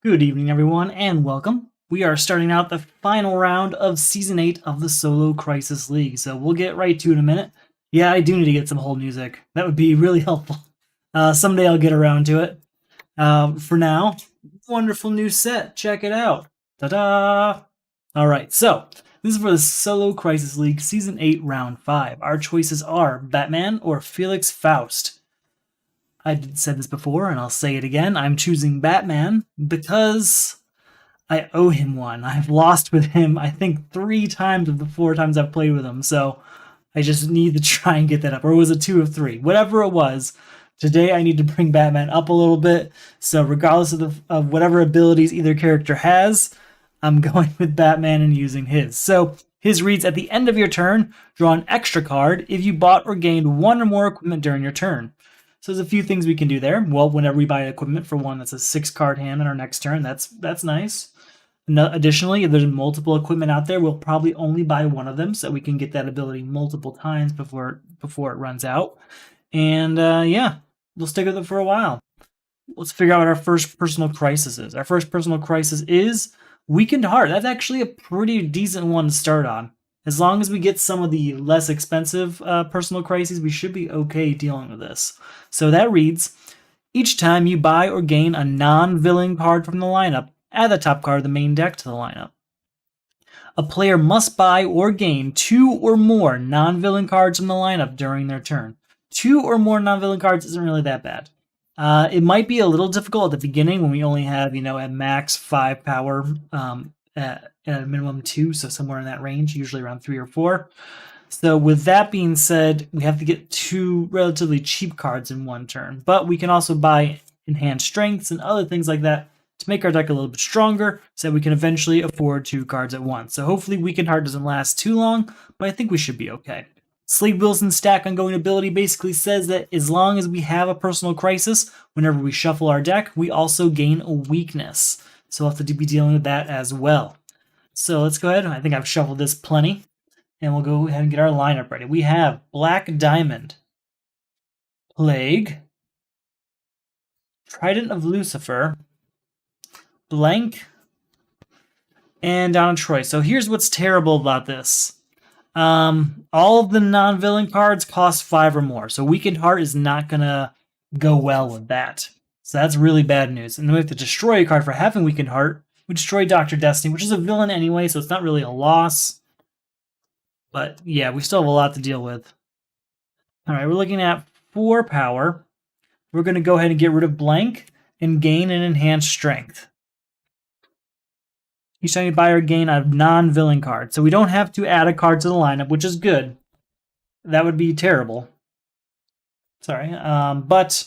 Good evening, everyone, and welcome. We are starting out the final round of Season 8 of the Solo Crisis League, so we'll get right to it in a minute. Yeah, I do need to get some hold music. That would be really helpful. Someday I'll get around to it. For now, wonderful new set. Check it out. Ta-da! Alright, so this is for the Solo Crisis League Season 8 Round 5. Our choices are Batman or Felix Faust. I said this before, and I'll say it again. I'm choosing Batman because I owe him one. I've lost with him, I think, 3 times of the 4 times I've played with him, so I just need to try and get that up. Or was it 2 of 3? Whatever it was, today I need to bring Batman up a little bit, so regardless of whatever abilities either character has, I'm going with Batman and using his. So his reads, at the end of your turn, draw an extra card if you bought or gained 1 or more equipment during your turn. So there's a few things we can do there. Well, whenever we buy equipment for one that's a 6-card hand in our next turn, that's nice. Additionally, if there's multiple equipment out there, we'll probably only buy one of them so we can get that ability multiple times before it runs out. And yeah, we'll stick with it for a while. Let's figure out what our first personal crisis is. Our first personal crisis is Weakened Heart. That's actually a pretty decent one to start on. As long as we get some of the less expensive personal crises, we should be okay dealing with this. So that reads, each time you buy or gain a non-villain card from the lineup, add the top card of the main deck to the lineup. A player must buy or gain 2 or more non-villain cards from the lineup during their turn. 2 or more non-villain cards isn't really that bad. It might be a little difficult at the beginning when we only have, at max 5 power, at a minimum 2, so somewhere in that range, usually around 3 or 4. So with that being said, we have to get 2 relatively cheap cards in one turn, but we can also buy enhanced strengths and other things like that to make our deck a little bit stronger so that we can eventually afford 2 cards at once. So hopefully Weakened Heart doesn't last too long, but I think we should be okay. Slade Wilson's stack ongoing ability basically says that as long as we have a personal crisis, whenever we shuffle our deck, we also gain a weakness. So we'll have to be dealing with that as well. So let's go ahead. I think I've shuffled this plenty. And we'll go ahead and get our lineup ready. We have Black Diamond, Plague, Trident of Lucifer, Blank, and Donna Troy. So here's what's terrible about this. All of the non-villain cards cost 5 or more. So Weakened Heart is not going to go well with that. So that's really bad news. And then we have to destroy a card for having Weakened Heart. We destroy Dr. Destiny, which is a villain anyway, so it's not really a loss. But yeah, we still have a lot to deal with. All right, we're looking at 4 power. We're going to go ahead and get rid of Blank and gain an enhanced strength. Each time you buy or gain a non-villain card. So we don't have to add a card to the lineup, which is good. That would be terrible. Sorry. But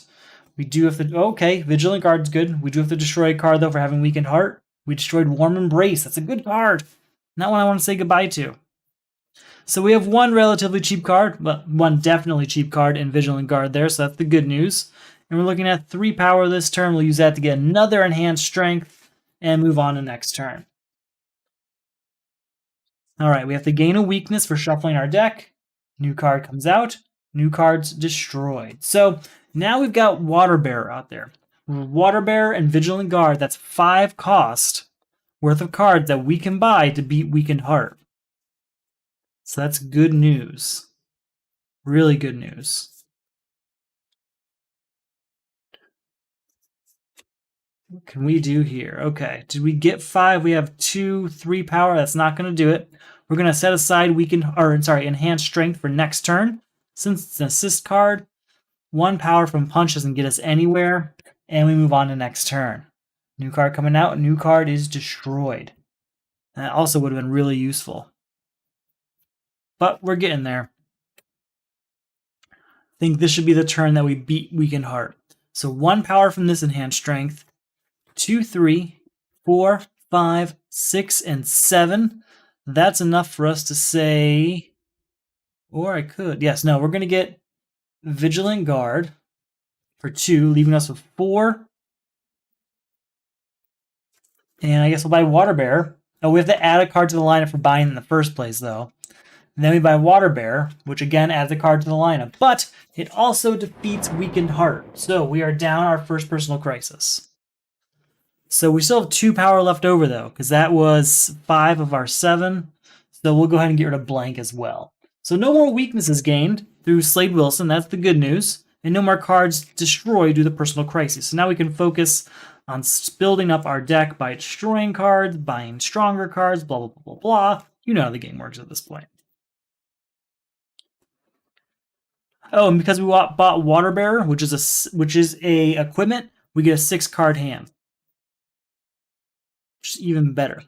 we do have to... Okay, Vigilant Guard's good. We do have to destroy a card, though, for having Weakened Heart. We destroyed Warm Embrace. That's a good card. Not one I want to say goodbye to. So we have 1 relatively cheap card, but 1 definitely cheap card in Vigilant Guard there, so that's the good news. And we're looking at 3 power this turn. We'll use that to get another enhanced strength and move on to next turn. All right, we have to gain a weakness for shuffling our deck. New card comes out. New cards destroyed. So now we've got Water Bearer out there. Water Bearer and Vigilant Guard, that's 5 cost worth of cards that we can buy to beat Weakened Heart. So that's good news. Really good news. What can we do here? Okay, did we get 5? We have 2, 3 power. That's not going to do it. We're going to set aside enhanced strength for next turn. Since it's an assist card, 1 power from punch doesn't get us anywhere, and we move on to next turn. New card coming out. New card is destroyed. That also would have been really useful. But we're getting there. I think this should be the turn that we beat Weakened Heart. So 1 power from this enhanced strength. 2, 3, 4, 5, 6, and 7. That's enough for us to say... Or I could... Yes, no, we're going to get Vigilant Guard for 2, leaving us with 4. And I guess we'll buy Water Bearer. Oh, we have to add a card to the lineup for buying in the first place, though. And then we buy Water Bearer, which again adds a card to the lineup. But it also defeats Weakened Heart. So we are down our first personal crisis. So we still have 2 power left over, though, because that was 5 of our 7. So we'll go ahead and get rid of blank as well. So no more weaknesses gained through Slade Wilson. That's the good news. And no more cards destroyed due to personal crisis. So now we can focus on building up our deck by destroying cards, buying stronger cards, blah, blah, blah, blah, blah. You know how the game works at this point. Oh, and because we bought Water Bearer, which is a equipment, we get a 6-card hand. Which is even better.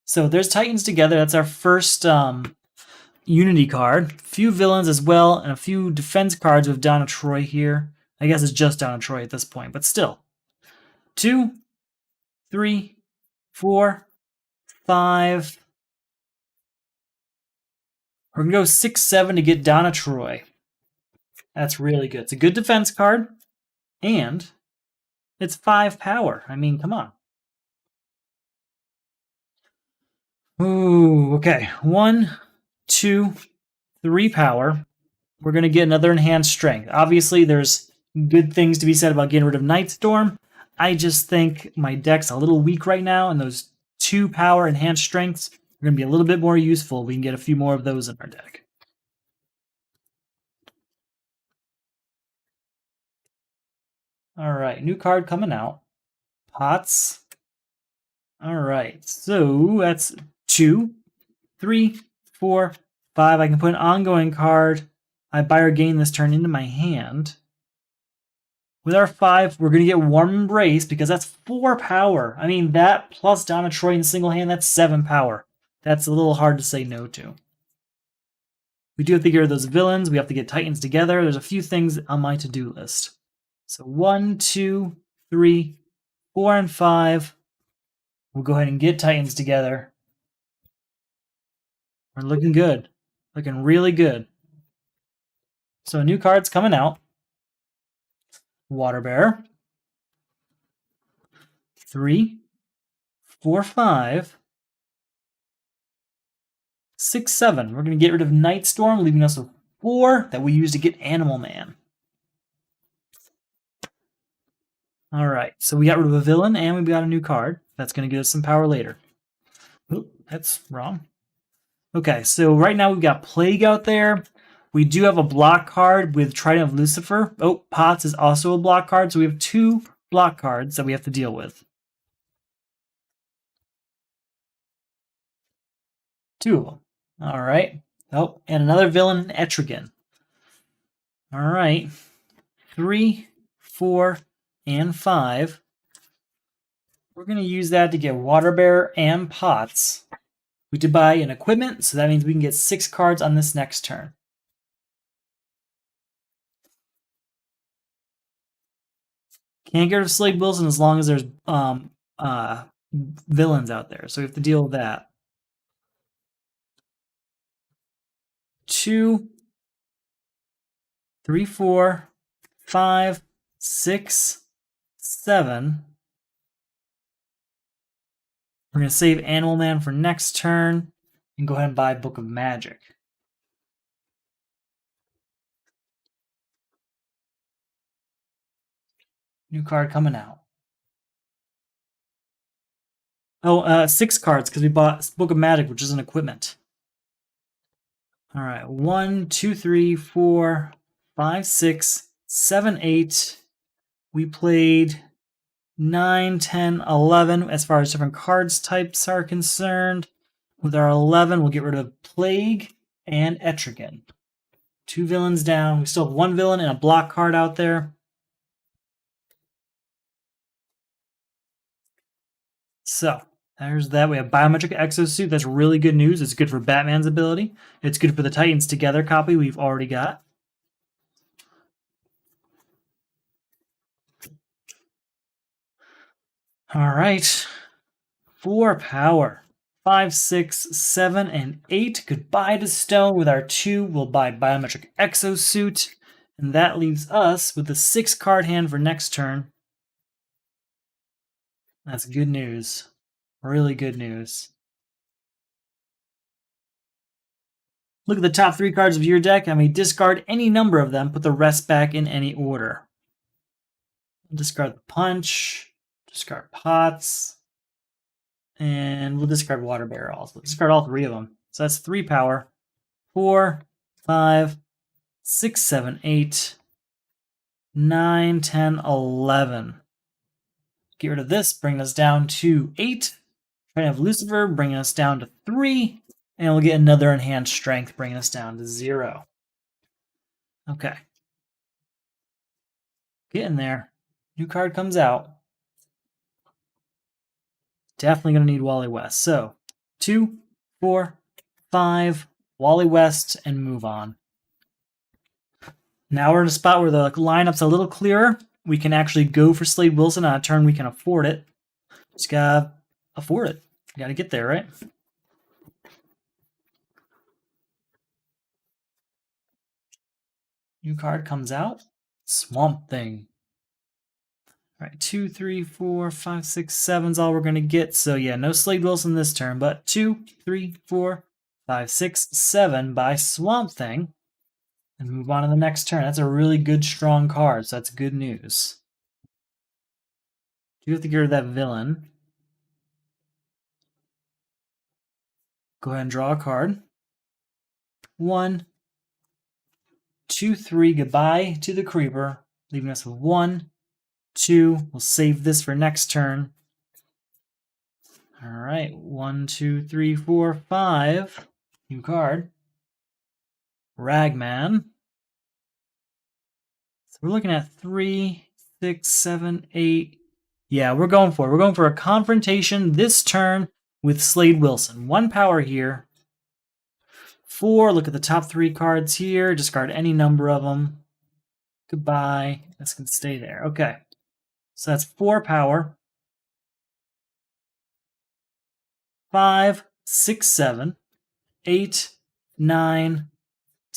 So there's Titans Together. That's our first Unity card. A few villains as well, and a few defense cards with Donna Troy here. I guess it's just Donna Troy at this point, but still. 2, 3, 4, 5. We're going to go 6, 7 to get Donna Troy. That's really good. It's a good defense card, and it's 5 power. I mean, come on. Ooh, okay. 1, 2, 3 power. We're going to get another enhanced strength. Obviously, there's good things to be said about getting rid of Nightstorm. I just think my deck's a little weak right now, and those 2 power enhanced strengths are going to be a little bit more useful. We can get a few more of those in our deck. All right, new card coming out. Pots. All right, so that's 2, 3, 4, 5. I can put an ongoing card. I buy or gain this turn into my hand. With our 5, we're going to get Warm Embrace because that's 4 power. I mean, that plus Donna Troy in single hand, that's 7 power. That's a little hard to say no to. We do have to get rid of those villains. We have to get Titans Together. There's a few things on my to-do list. So 1, 2, 3, 4, and 5. We'll go ahead and get Titans Together. We're looking good. Looking really good. So a new card's coming out. Water Bearer. 3, 4, 5, 6, 7. We're going to get rid of Nightstorm, leaving us with 4 that we use to get Animal Man. All right, so we got rid of a villain and we got a new card. That's going to give us some power later. Oop, that's wrong. Okay, so right now we've got Plague out there. We do have a block card with Trident of Lucifer. Oh, Pots is also a block card, so we have 2 block cards that we have to deal with. 2 of them. All right. Oh, and another villain, Etrigan. All right. 3, 4, and 5. We're going to use that to get Water Bearer and Pots. We did buy an equipment, so that means we can get 6 cards on this next turn. Can't get rid of Slade Wilson as long as there's villains out there, so we have to deal with that. 2, 3, 4, 5, 6, 7. We're going to save Animal Man for next turn and go ahead and buy Book of Magic. New card coming out. Oh, 6 cards because we bought Book of Magic, which is an equipment. All right, 1, 2, 3, 4, 5, 6, 7, 8. We played 9, 10, 11 as far as different cards types are concerned. With our 11, we'll get rid of Plague and Etrigan. 2 villains down. We still have 1 villain and a block card out there. So, there's that. We have Biometric Exosuit. That's really good news. It's good for Batman's ability. It's good for the Titans Together copy we've already got. All right. 4 power. 5, 6, 7, and 8. Goodbye to Stone. With our 2, we'll buy Biometric Exosuit. And that leaves us with the 6-card hand for next turn. That's good news. Really good news. Look at the top 3 cards of your deck. I mean, discard any number of them. Put the rest back in any order. Discard the Punch. Discard Pots. And we'll discard Water Bearer also. Discard all 3 of them. So that's 3 power. 4, 5, 6, 7, 8, 9, 10, 11. Get rid of this, bring us down to 8. Try to have Lucifer, bringing us down to 3. And we'll get another Enhanced Strength, bringing us down to 0. Okay. Get in there. New card comes out. Definitely going to need Wally West. So 2, 4, 5, Wally West, and move on. Now we're in a spot where the lineup's a little clearer. We can actually go for Slade Wilson on a turn we can afford it. Just gotta afford it. Gotta get there, right? New card comes out. Swamp Thing. All right, 2, 3, 4, 5, 6, 7's all we're going to get. So yeah, no Slade Wilson this turn, but 2, 3, 4, 5, 6, 7 by Swamp Thing. And move on to the next turn. That's a really good, strong card, so that's good news. You have to get rid of that villain. Go ahead and draw a card. 1, 2, 3. Goodbye to the Creeper, leaving us with 1, 2. We'll save this for next turn. All right, 1, 2, 3, 4, 5. New card. Ragman. So we're looking at 3, 6, 7, 8. Yeah, we're going for it. We're going for a confrontation this turn with Slade Wilson. 1 power here. 4, look at the top 3 cards here. Discard any number of them. Goodbye. This can stay there. Okay. So that's 4 power. 5, 6, 7, 8, 9,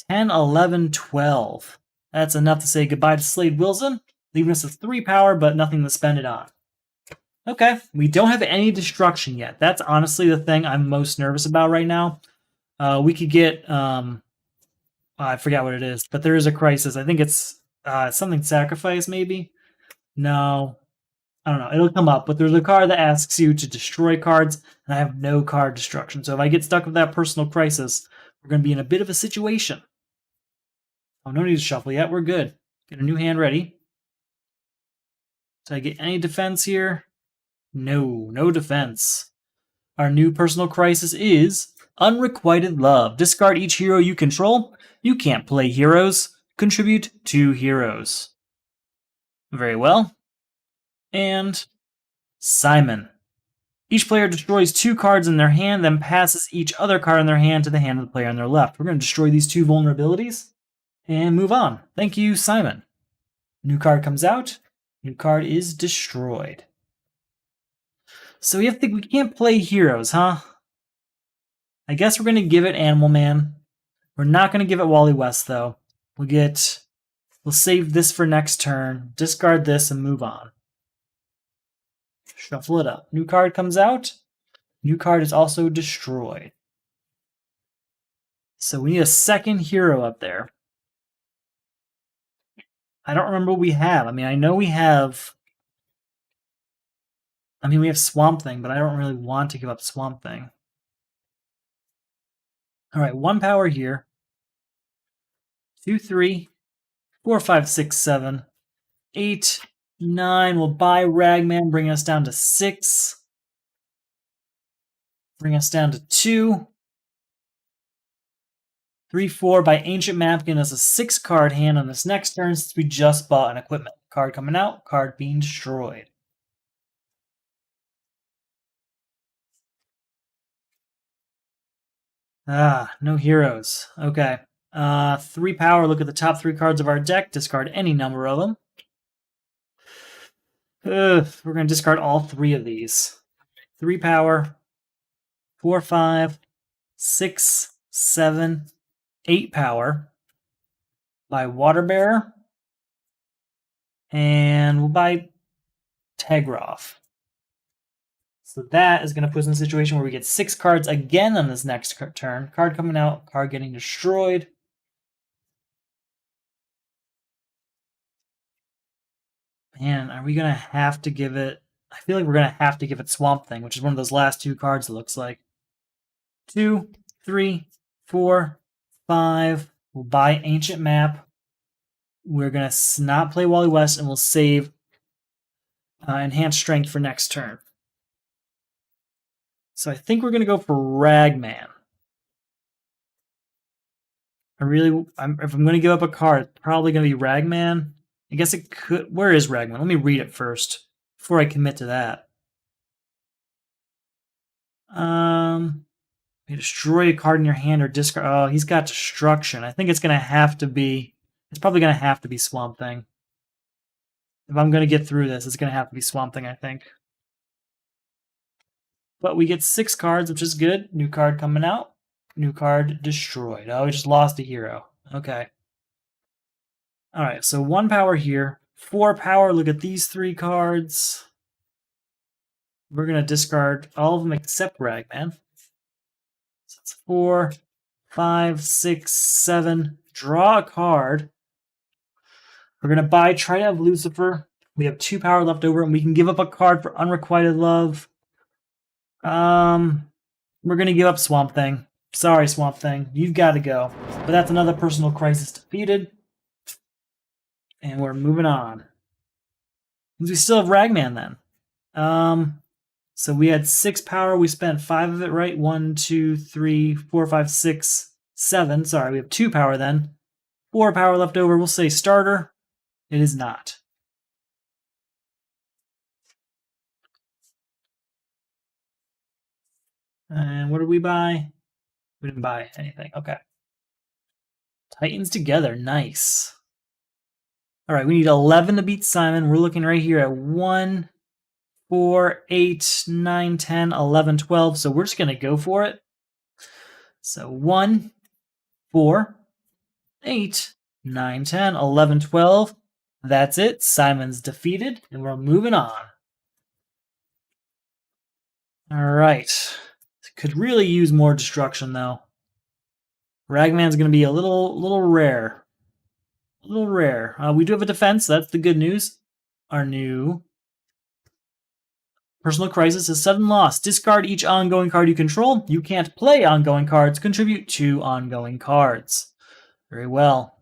10, 11, 12. That's enough to say goodbye to Slade Wilson, leaving us with 3 power, but nothing to spend it on. Okay, we don't have any destruction yet. That's honestly the thing I'm most nervous about right now. We could get, I forgot what it is, but there is a crisis. I think it's something sacrifice, maybe? No, I don't know. It'll come up, but there's a card that asks you to destroy cards, and I have no card destruction. So if I get stuck with that personal crisis, we're going to be in a bit of a situation. Oh, no need to shuffle yet. We're good. Get a new hand ready. Did I get any defense here? No, no defense. Our new personal crisis is Unrequited Love. Discard each hero you control. You can't play heroes. Contribute 2 heroes. Very well. And Simon. Each player destroys 2 cards in their hand, then passes each other card in their hand to the hand of the player on their left. We're going to destroy these 2 vulnerabilities and move on. Thank you, Simon. New card comes out. New card is destroyed. So we can't play heroes, huh? I guess we're going to give it Animal Man. We're not going to give it Wally West, though. We'll save this for next turn, discard this, and move on. Shuffle it up. New card comes out. New card is also destroyed. So we need a second hero up there. I don't remember what we have. I mean, I know we have... we have Swamp Thing, but I don't really want to give up Swamp Thing. All right, 1 power here. 2, 3, 4, 5, 6, 7, 8, 9. We'll buy Ragman, bring us down to 6. Bring us down to 2. 3, 4 by Ancient Map, giving us a 6-card hand on this next turn since we just bought an equipment. Card coming out, card being destroyed. No heroes. Okay. 3 power, look at the top 3 cards of our deck, discard any number of them. We're going to discard all 3 of these. 3 power, 4, 5, 6, 7, 8 power. Buy Water Bearer. And we'll buy Tegroff. So that is going to put us in a situation where we get 6 cards again on this next turn. Card coming out, card getting destroyed. Man, are we going to have to give it... I feel like we're going to have to give it Swamp Thing, which is one of those last two cards, it looks like. 2, 3, 4, 5. We'll buy Ancient Map. We're going to not play Wally West, and we'll save Enhanced Strength for next turn. So I think we're going to go for Ragman. If I'm going to give up a card, it's probably going to be Ragman. I guess it could. Where is Ragman? Let me read it first before I commit to that. You destroy a card in your hand or discard. Oh, he's got Destruction. I think it's going to have to be. It's probably going to have to be Swamp Thing. If I'm going to get through this, it's going to have to be Swamp Thing, I think. But we get 6 cards, which is good. New card coming out. New card destroyed. Oh, we just lost a hero. Okay. All right, so 1 power here. 4 power. Look at these 3 cards. We're going to discard all of them except Ragman. So it's 4, 5, 6, 7. Draw a card. We're going to try to have Lucifer. We have 2 power left over, and we can give up a card for Unrequited Love. We're going to give up Swamp Thing. Sorry, Swamp Thing. You've got to go. But that's another Personal Crisis defeated. And we're moving on. We still have Ragman then. So we had 6 power. We spent 5 of it, right? 1, 2, 3, 4, 5, 6, 7. Sorry, we have 2 power then. 4 power left over. We'll say starter. It is not. And what did we buy? We didn't buy anything. Okay. Titans together. Nice. All right, we need 11 to beat Simon. We're looking right here at 1, 4, 8, 9, 10, 11, 12. So we're just going to go for it. So 1, 4, 8, 9, 10, 11, 12. That's it. Simon's defeated, and we're moving on. All right. Could really use more destruction, though. Ragman's going to be a little rare. A little rare. We do have a defense. So that's the good news. Our new Personal Crisis is sudden loss. Discard each ongoing card you control. You can't play ongoing cards. Contribute 2 ongoing cards. Very well.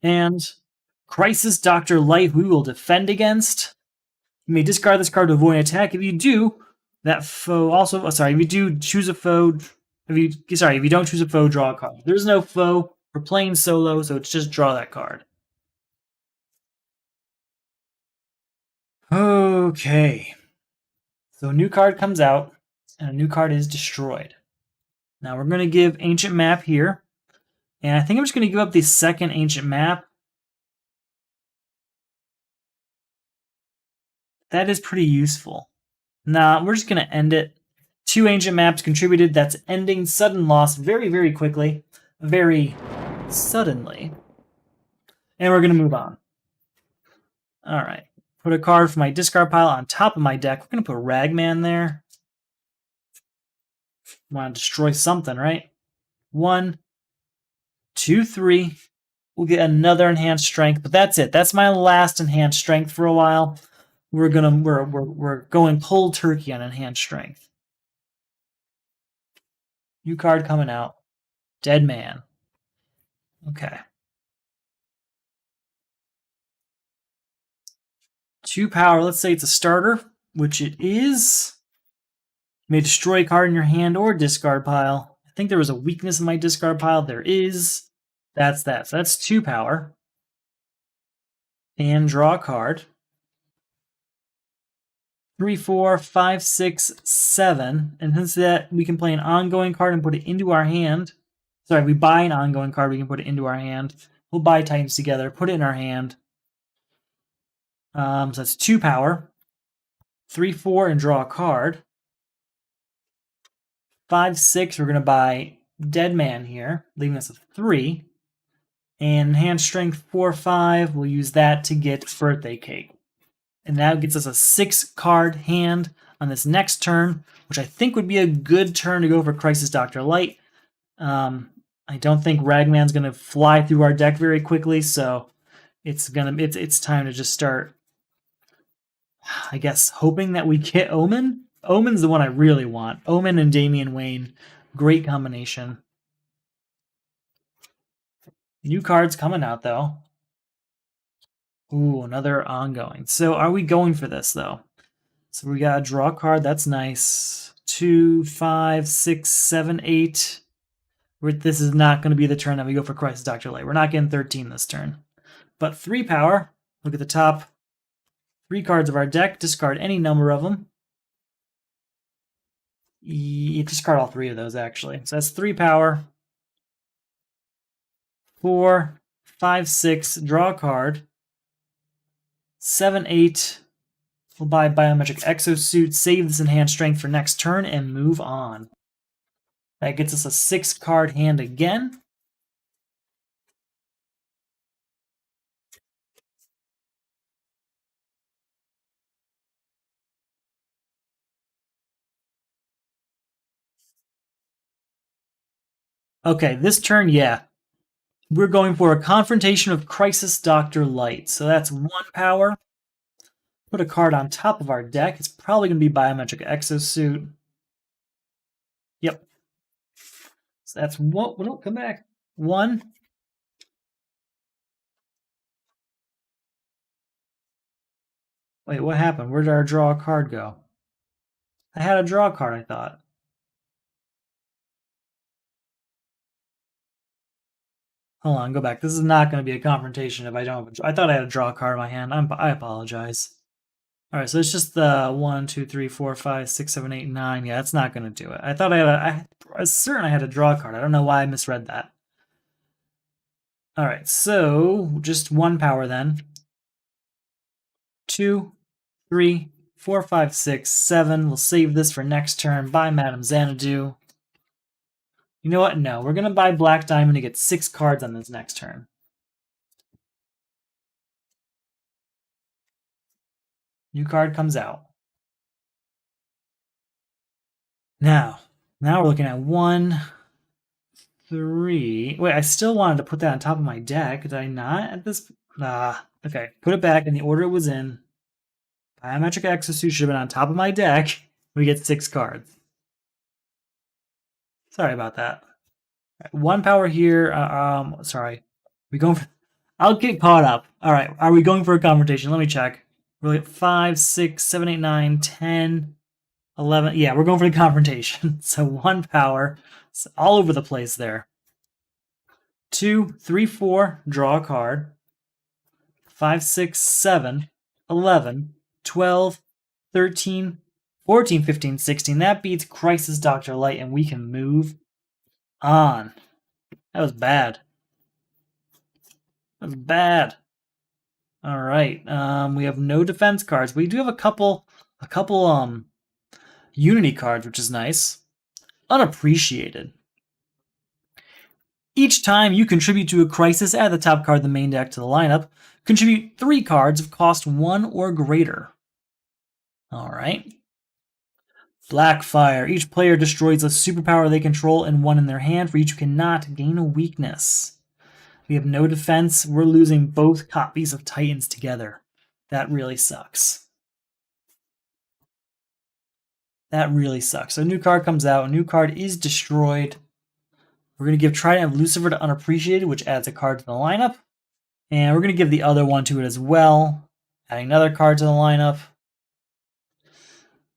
And Crisis Dr. Light, we will defend against. You may discard this card to avoid an attack. If you do, that foe also. If you do choose a foe. If you don't choose a foe, draw a card. There's no foe. We're playing solo, so it's just draw that card. Okay. So a new card comes out, and a new card is destroyed. Now we're going to give Ancient Map here. And I think I'm just going to give up the second Ancient Map. That is pretty useful. Nah, we're just going to end it. 2 Ancient Maps contributed. That's ending sudden loss very, very quickly. Very suddenly. And we're going to move on. All right. Put a card from my discard pile on top of my deck. We're going to put Ragman there. Want to destroy something, right? 1, 2, 3. We'll get another Enhanced Strength, but that's it. That's my last Enhanced Strength for a while. We're going cold turkey on Enhanced Strength. New card coming out. Dead Man. Okay. 2 power. Let's say it's a starter, which it is. You may destroy a card in your hand or discard pile. I think there was a weakness in my discard pile. There is. That's that. So that's 2 power. And draw a card. 3, 4, 5, 6, 7. And since that, we can play an ongoing card and put it into our hand. Sorry, we buy an ongoing card, we can put it into our hand. We'll buy Titans together, put it in our hand. So that's 2 power. 3, 4, and draw a card. 5, 6, we're going to buy Dead Man here, leaving us with 3. And Hand Strength 4, 5, we'll use that to get Birthday Cake. And that gets us a 6-card hand on this next turn, which I think would be a good turn to go for Crisis Dr. Light. I don't think Ragman's going to fly through our deck very quickly, so it's time to just start I guess hoping that we get Omen. Omen's the one I really want. Omen and Damian Wayne. Great combination. New cards coming out, though. Ooh, another ongoing. So are we going for this, though? So we got a draw card. That's nice. 2, 5, 6, 7, 8. This is not going to be the turn that we go for Crisis Dr. Light. We're not getting 13 this turn. But 3 power. Look at the top 3 cards of our deck. Discard any number of them. You discard all 3 of those, actually. So that's 3 power. 4, 5, 6. Draw a card. 7, 8. We'll buy Biometric Exosuit, save this enhanced strength for next turn, and move on. That gets us a 6-card hand again. Okay, this turn, yeah. We're going for a Confrontation of Crisis Dr. Light. So that's 1 power. Put a card on top of our deck. It's probably going to be Biometric Exosuit. Yep. So that's what. Well, come back. 1. Wait, what happened? Where did our draw card go? I had a draw card, I thought. Hold on, go back. This is not going to be a confrontation if I don't have a, I thought I had a draw card in my hand. I apologize. All right, so it's just the 1, 2, 3, 4, 5, 6, 7, 8, 9. Yeah, that's not going to do it. I thought I was certain I had a draw card. I don't know why I misread that. All right, so just 1 power then. 2, 3, 4, 5, 6, 7. We'll save this for next turn. Buy Madame Xanadu. You know what? No, we're going to buy Black Diamond to get 6 cards on this next turn. New card comes out. Now we're looking at 1, 3. Wait, I still wanted to put that on top of my deck. Did I not at this? Okay. Put it back in the order it was in. Biometric Exosuit should have been on top of my deck. We get 6 cards. Sorry about that. Right, 1 power here. Sorry. We going for... I'll get caught up. All right. Are we going for a confrontation? Let me check. We're at 5, 6, 7, 8, 9, 10, 11. Yeah, we're going for the confrontation. So 1 power. It's all over the place there. 2, 3, 4. Draw a card. 5, 6, 7, 11, 12, 13, 14, 15, 16. That beats Crisis Dr. Light, and we can move on. That was bad. That was bad. All right. We have no defense cards. We do have a couple Unity cards, which is nice. Unappreciated. Each time you contribute to a crisis, add the top card of the main deck to the lineup. Contribute 3 cards of cost 1 or greater. All right. Blackfire. Each player destroys a superpower they control and 1 in their hand. For each who cannot gain a weakness. We have no defense. We're losing both copies of Titans together. That really sucks. That really sucks. So a new card comes out. A new card is destroyed. We're going to give Trident of Lucifer to Unappreciated, which adds a card to the lineup. And we're going to give the other one to it as well, adding another card to the lineup.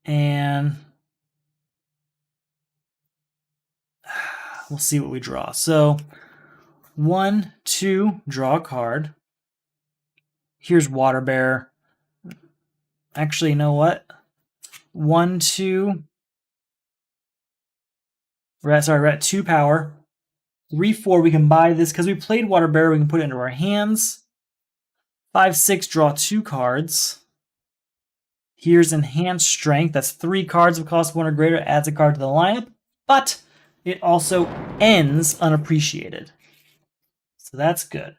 And we'll see what we draw. So 1, 2, draw a card. Here's Water Bear. Actually, you know what? 1, 2. We're at 2 power. 3, 4, we can buy this because we played Water Bear. We can put it into our hands. 5, 6, draw 2 cards. Here's Enhanced Strength. That's 3 cards of cost 1 or greater. Adds a card to the lineup, but it also ends Unappreciated. So that's good.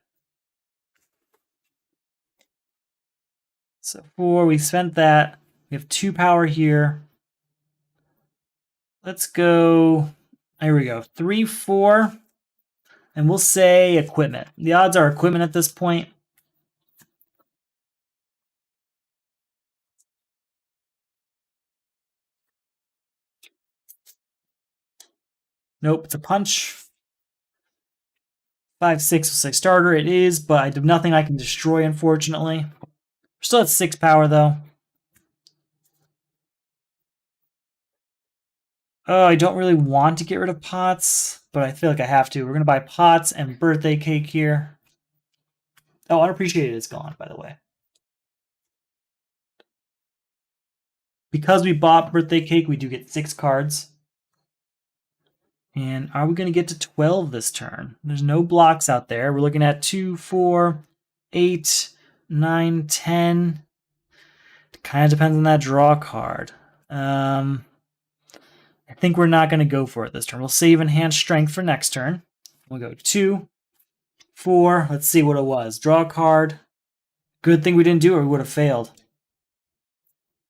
So 4, we spent that. We have 2 power here. Let's go. Here we go. 3, 4. And we'll say equipment. The odds are equipment at this point. Nope, it's a punch. 5/6 will say starter. It is, but I have nothing I can destroy, unfortunately. We're still at 6 power, though. Oh, I don't really want to get rid of pots, but I feel like I have to. We're going to buy pots and birthday cake here. Oh, unappreciated is gone, by the way. Because we bought birthday cake, we do get 6 cards. And are we going to get to 12 this turn? There's no blocks out there. We're looking at 2, 4, 8, 9, 10. It kind of depends on that draw card. I think we're not going to go for it this turn. We'll save Enhanced Strength for next turn. We'll go 2, 4. Let's see what it was. Draw a card. Good thing we didn't do it, or we would have failed.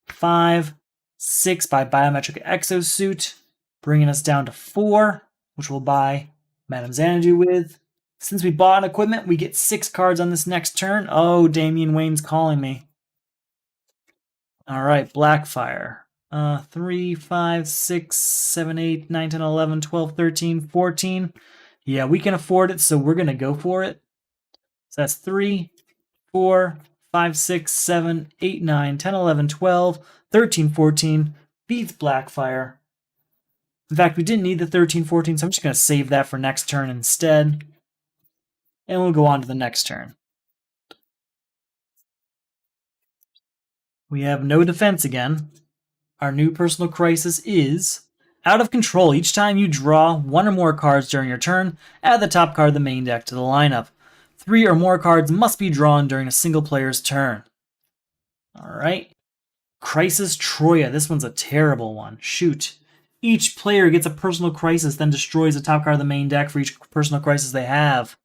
5, 6 by Biometric Exosuit, bringing us down to 4, which we'll buy Madame Xanadu with. Since we bought an equipment, we get 6 cards on this next turn. Oh, Damian Wayne's calling me. All right, Blackfire. 3, 5, 6, 7, 8, 9, 10, 11, 12, 13, 14. Yeah, we can afford it, so we're going to go for it. So that's 3, 4, 5, 6, 7, 8, 9, 10, 11, 12, 13, 14. Beats Blackfire. In fact, we didn't need the 13, 14, so I'm just going to save that for next turn instead. And we'll go on to the next turn. We have no defense again. Our new personal crisis is out of control. Each time you draw 1 or more cards during your turn, add the top card of the main deck to the lineup. 3 or more cards must be drawn during a single player's turn. Alright. Crisis Troya. This one's a terrible one. Shoot. Each player gets a personal crisis, then destroys the top card of the main deck for each personal crisis they have.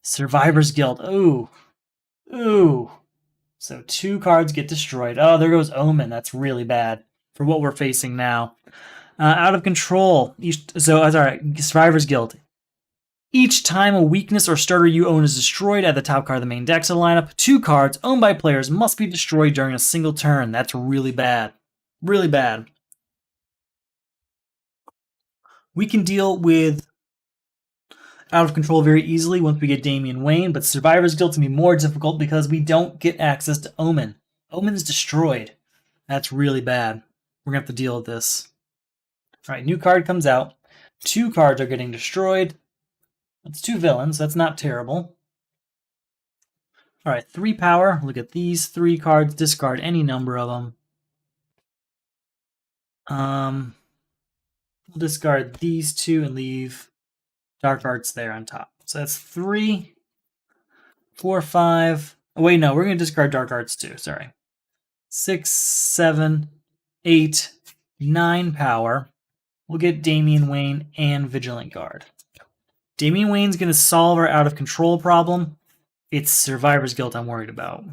Survivor's Guild. Ooh. Ooh. So 2 cards get destroyed. Oh, there goes Omen. That's really bad for what we're facing now. Out of control. Survivor's Guild. Each time a weakness or starter you own is destroyed, add the top card of the main deck to the lineup. 2 cards owned by players must be destroyed during a single turn. That's really bad. Really bad. We can deal with out of control very easily once we get Damian Wayne, but Survivor's Guild can be more difficult because we don't get access to Omen. Omen's destroyed. That's really bad. We're going to have to deal with this. All right, new card comes out. 2 cards are getting destroyed. That's 2 villains. That's not terrible. All right, 3 power. Look at these 3 cards. Discard any number of them. We'll discard these 2 and leave Dark Arts there on top. So that's 3, 4, 5. Oh, wait, no, we're going to discard Dark Arts too. Sorry. 6, 7, 8, 9 power. We'll get Damian Wayne and Vigilant Guard. Damian Wayne's going to solve our out of control problem. It's Survivor's Guilt I'm worried about.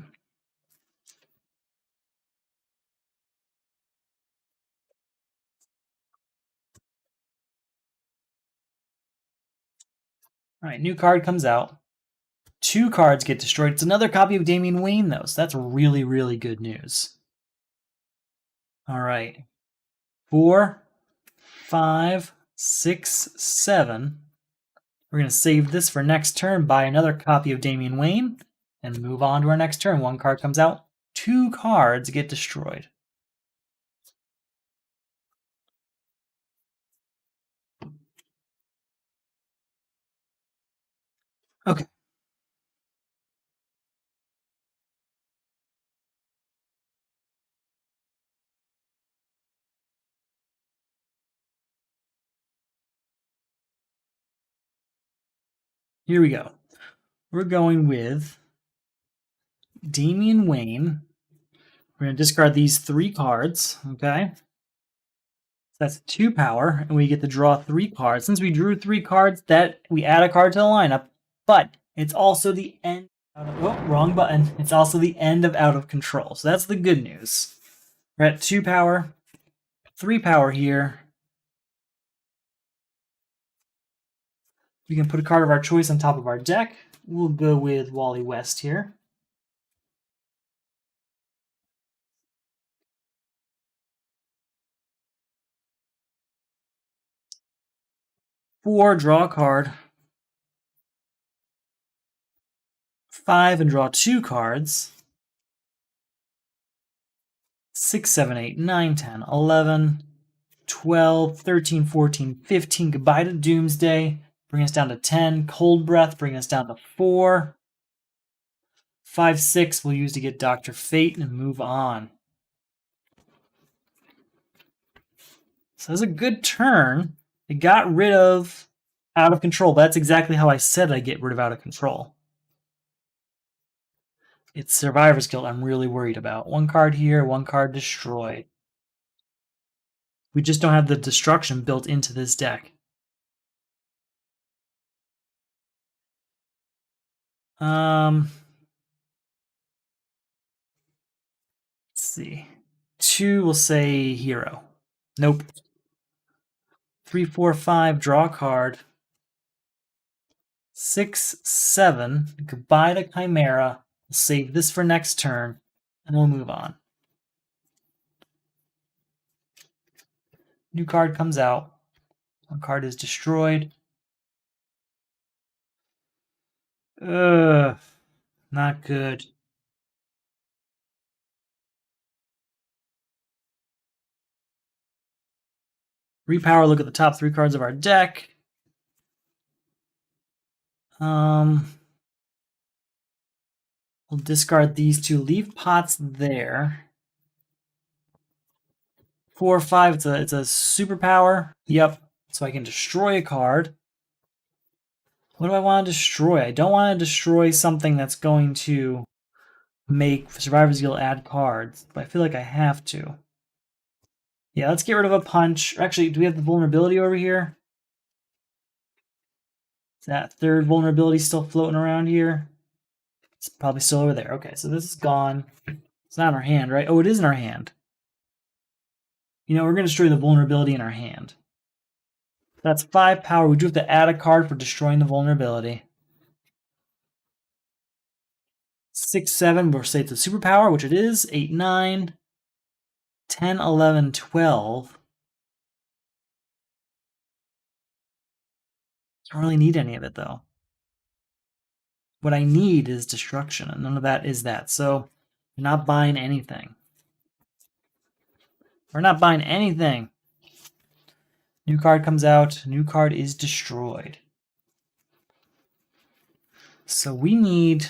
All right, new card comes out. 2 cards get destroyed. It's another copy of Damian Wayne, though, so that's really, really good news. All right. 4, 5, 6, 7. We're going to save this for next turn, buy another copy of Damian Wayne, and move on to our next turn. 1 card comes out. 2 cards get destroyed. Okay. Here we go. We're going with Damian Wayne. We're going to discard these 3 cards, okay? That's 2 power, and we get to draw 3 cards. Since we drew 3 cards, that we add a card to the lineup, but it's also the end. Wrong button. It's also the end of Out of Control. So that's the good news. We're at 2 power, 3 power here. We can put a card of our choice on top of our deck. We'll go with Wally West here. 4, draw a card. 5 and draw 2 cards. 6, 7, 8, 9, 10, 11, 12, 13, 14, 15. Goodbye to Doomsday. Bring us down to 10. Cold Breath. Bring us down to 4. 5, 6 we'll use to get Dr. Fate and move on. So that's a good turn. It got rid of Out of Control. That's exactly how I said I'd get rid of Out of Control. It's Survivor's Guild I'm really worried about. 1 card here, 1 card destroyed. We just don't have the destruction built into this deck. Let's see. 2 will say hero. Nope. 3, 4, 5, draw a card. 6, 7, goodbye to Chimera. We'll save this for next turn, and we'll move on. New card comes out. 1 card is destroyed. Ugh, not good. Repower, look at the top 3 cards of our deck. We'll discard these 2, leave pots there. 4, 5, it's a superpower. Yep, so I can destroy a card. What do I want to destroy? I don't want to destroy something that's going to make Survivor's Guild add cards, but I feel like I have to. Yeah, let's get rid of a punch. Actually, do we have the vulnerability over here? Is that 3rd vulnerability still floating around here? It's probably still over there. Okay, so this is gone. It's not in our hand, right? Oh, it is in our hand. You know, we're going to destroy the vulnerability in our hand. That's 5 power. We do have to add a card for destroying the vulnerability. 6, 7, we'll say it's a superpower, which it is. 8, 9, 10, 11, 12. Don't really need any of it, though. What I need is destruction, and none of that is that. So we're not buying anything. We're not buying anything. New card comes out. New card is destroyed. So we need...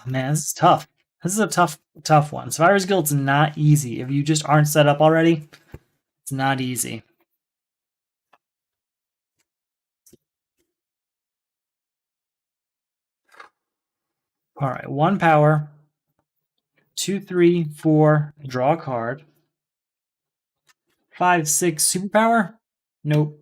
Man, this is tough. This is a tough one. Survivor's Guild's not easy. If you just aren't set up already, it's not easy. All right, 1 power. 2, 3, 4, draw a card. 5, 6, superpower? Nope.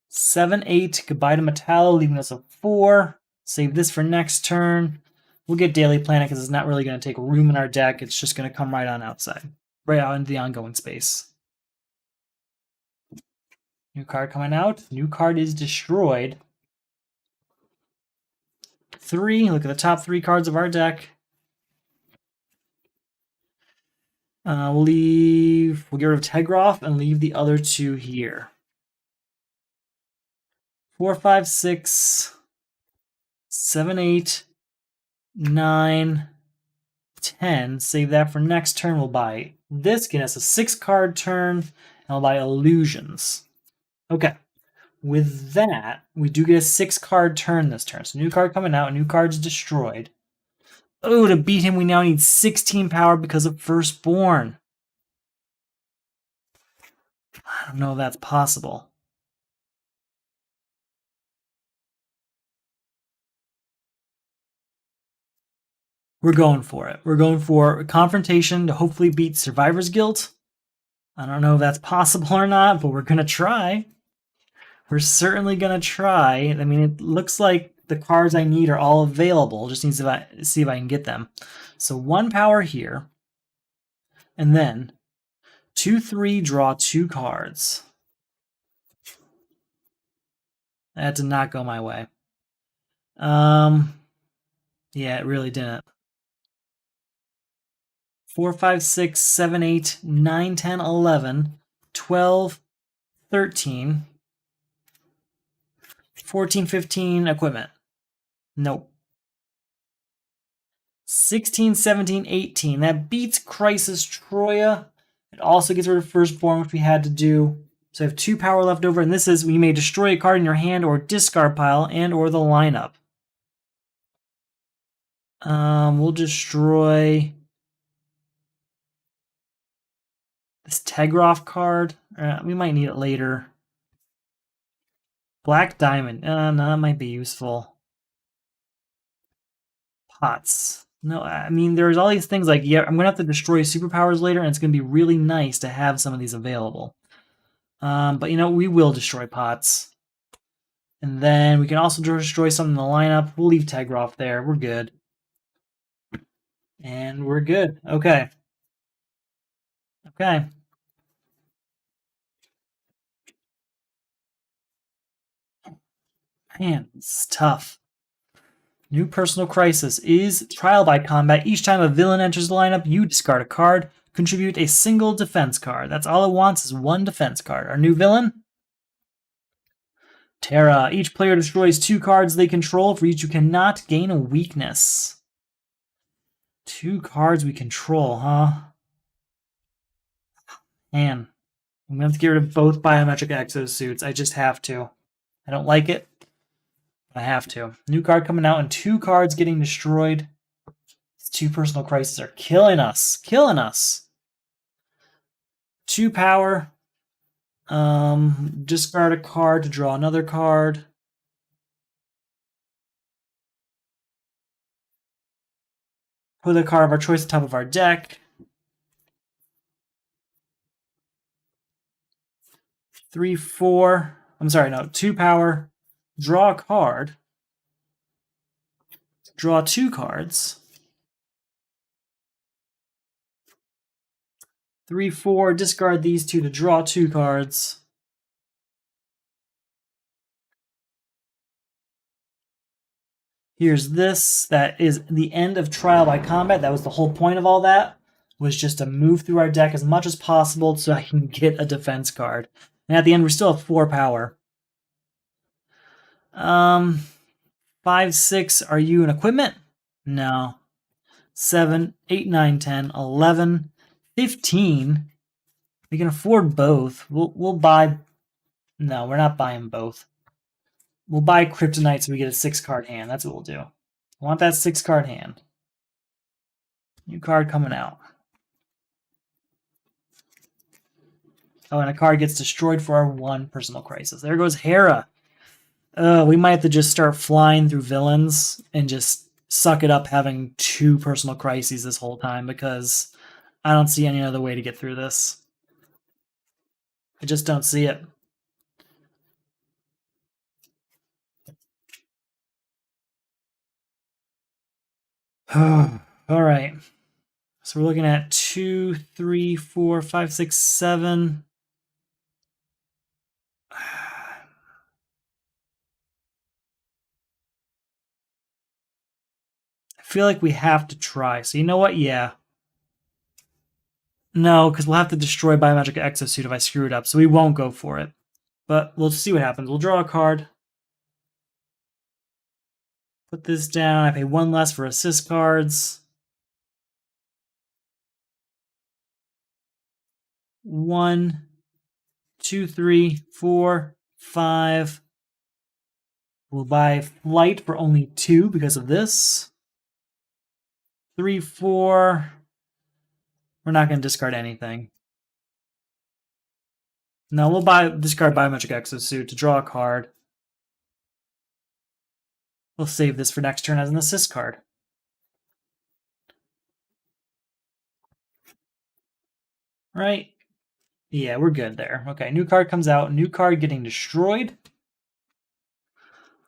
7, 8, goodbye to Metallo, leaving us a 4. Save this for next turn. We'll get Daily Planet because it's not really going to take room in our deck. It's just going to come right on outside. Right out into the ongoing space. New card coming out. New card is destroyed. 3, look at the top 3 cards of our deck. We'll get rid of Tegroff and leave the other 2 here. 4, 5, 6, 7, 8, 9, 10. Save that for next turn. We'll buy this. Get us a 6-card turn, and I'll buy Illusions. Okay. With that, we do get a 6-card turn this turn. So new card coming out, new card's destroyed. Oh, to beat him, we now need 16 power because of Firstborn. I don't know if that's possible. We're going for it. We're going for a Confrontation to hopefully beat Survivor's Guild. I don't know if that's possible or not, but we're going to try. We're certainly going to try. I mean, it looks like the cards I need are all available. Just need to see if I can get them. So 1 power here. And then 2, 3, draw 2 cards. That did not go my way. Yeah, it really didn't. 4, 5, 6, 7, 8, 9, 10, 11, 12, 13. 14, 15, equipment. Nope. 16, 17, 18. That beats Crisis Troya. It also gets rid of Firstborn, which we had to do. So I have 2 power left over, and this is you may destroy a card in your hand or discard pile and or the lineup. We'll destroy this Tegroff card. We might need it later. Black Diamond. No, that might be useful. Pots. No, I mean, there's all these things like, yeah, I'm going to have to destroy superpowers later, and it's going to be really nice to have some of these available. But, we will destroy pots. And then we can also destroy something in the lineup. We'll leave Tegroff there. We're good. And we're good. Okay. Okay. Man, it's tough. New personal crisis is trial by combat. Each time a villain enters the lineup, you discard a card. Contribute a single defense card. That's all it wants is 1 defense card. Our new villain? Terra. Each player destroys 2 cards they control. For each you cannot gain a weakness. 2 cards we control, huh? Man. I'm going to have to get rid of both biometric exosuits. I just have to. I don't like it. I have to. New card coming out and 2 cards getting destroyed. These 2 personal crises are killing us. Killing us. 2 power. Discard a card to draw another card. Put a card of our choice on top of our deck. 3, 4. I'm sorry, no. 2 power. Draw a card. Draw 2 cards. 3, 4. Discard these 2 to draw 2 cards. Here's this. That is the end of Trial by Combat. That was the whole point of all that, was just to move through our deck as much as possible so I can get a defense card. And at the end, we still have 4 power. 5, 6. Are you an equipment? No. 7, 8, 9, 10, 11, 15. We can afford both. We'll buy. No, we're not buying both. We'll buy Kryptonite so we get a 6-card hand. That's what we'll do. I want that 6-card hand. New card coming out. Oh, and a card gets destroyed for our 1 personal crisis. There goes Hera. We might have to just start flying through villains and just suck it up having 2 personal crises this whole time because I don't see any other way to get through this. I just don't see it. All right. So we're looking at 2, 3, 4, 5, 6, 7. I feel like we have to try. So you know what? Yeah. No, because we'll have to destroy Biometric Exosuit if I screw it up. So we won't go for it. But we'll see what happens. We'll draw a card. Put this down. I pay 1 less for assist cards. 1, 2, 3, 4, 5. We'll buy Flight for only 2 because of this. 3, 4. We're not going to discard anything. No, we'll discard Biometric Exosuit to draw a card. We'll save this for next turn as an assist card. Right? Yeah, we're good there. Okay, new card comes out. New card getting destroyed.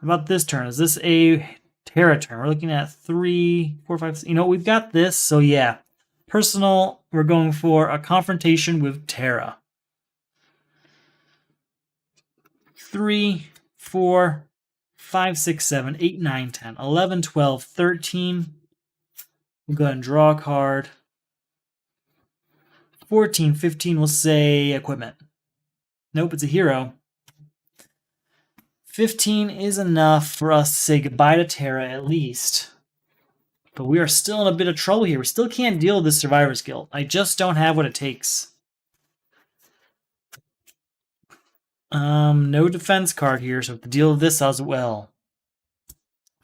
What about this turn? Is this a Terra turn? We're looking at 3, 4, 5. You know, we've got this. So yeah, personal. We're going for a confrontation with Terra. 3, 4, 5, 6, 7, 8, 9, 10, 11, 12, 13. We'll go ahead and draw a card. 14, 15, we'll say equipment. Nope, it's a hero. 15 is enough for us to say goodbye to Terra at least. But we are still in a bit of trouble here. We still can't deal with this Survivor's Guild. I just don't have what it takes. No defense card here, so we have to deal with this as well.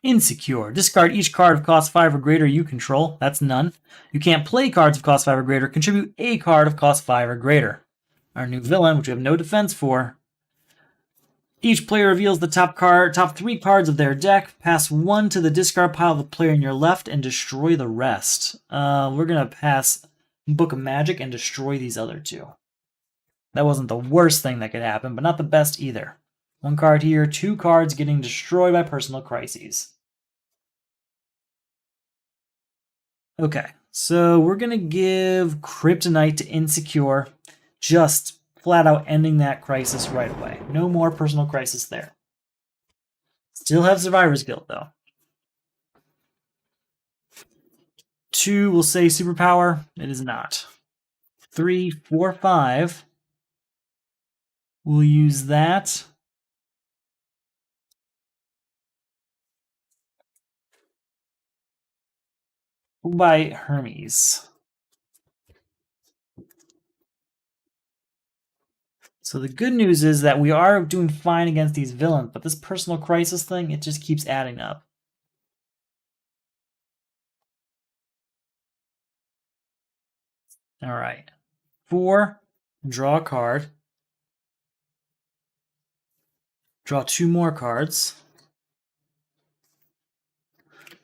Insecure. Discard each card of cost 5 or greater you control. That's none. You can't play cards of cost 5 or greater. Contribute a card of cost 5 or greater. Our new villain, which we have no defense for. Each player reveals the top 3 cards of their deck. Pass 1 to the discard pile of the player in your left and destroy the rest. We're going to pass Book of Magic and destroy these other 2. That wasn't the worst thing that could happen, but not the best either. 1 card here, 2 cards getting destroyed by personal crises. Okay, so we're going to give Kryptonite to Insecure, just flat out ending that crisis right away. No more personal crisis there. Still have Survivor's Guild, though. 2, we'll say Superpower. It is not. 3, 4, 5. We'll use that. We'll buy Hermes. So the good news is that we are doing fine against these villains, but this personal crisis thing, it just keeps adding up. All right. 4, draw a card. Draw 2 more cards.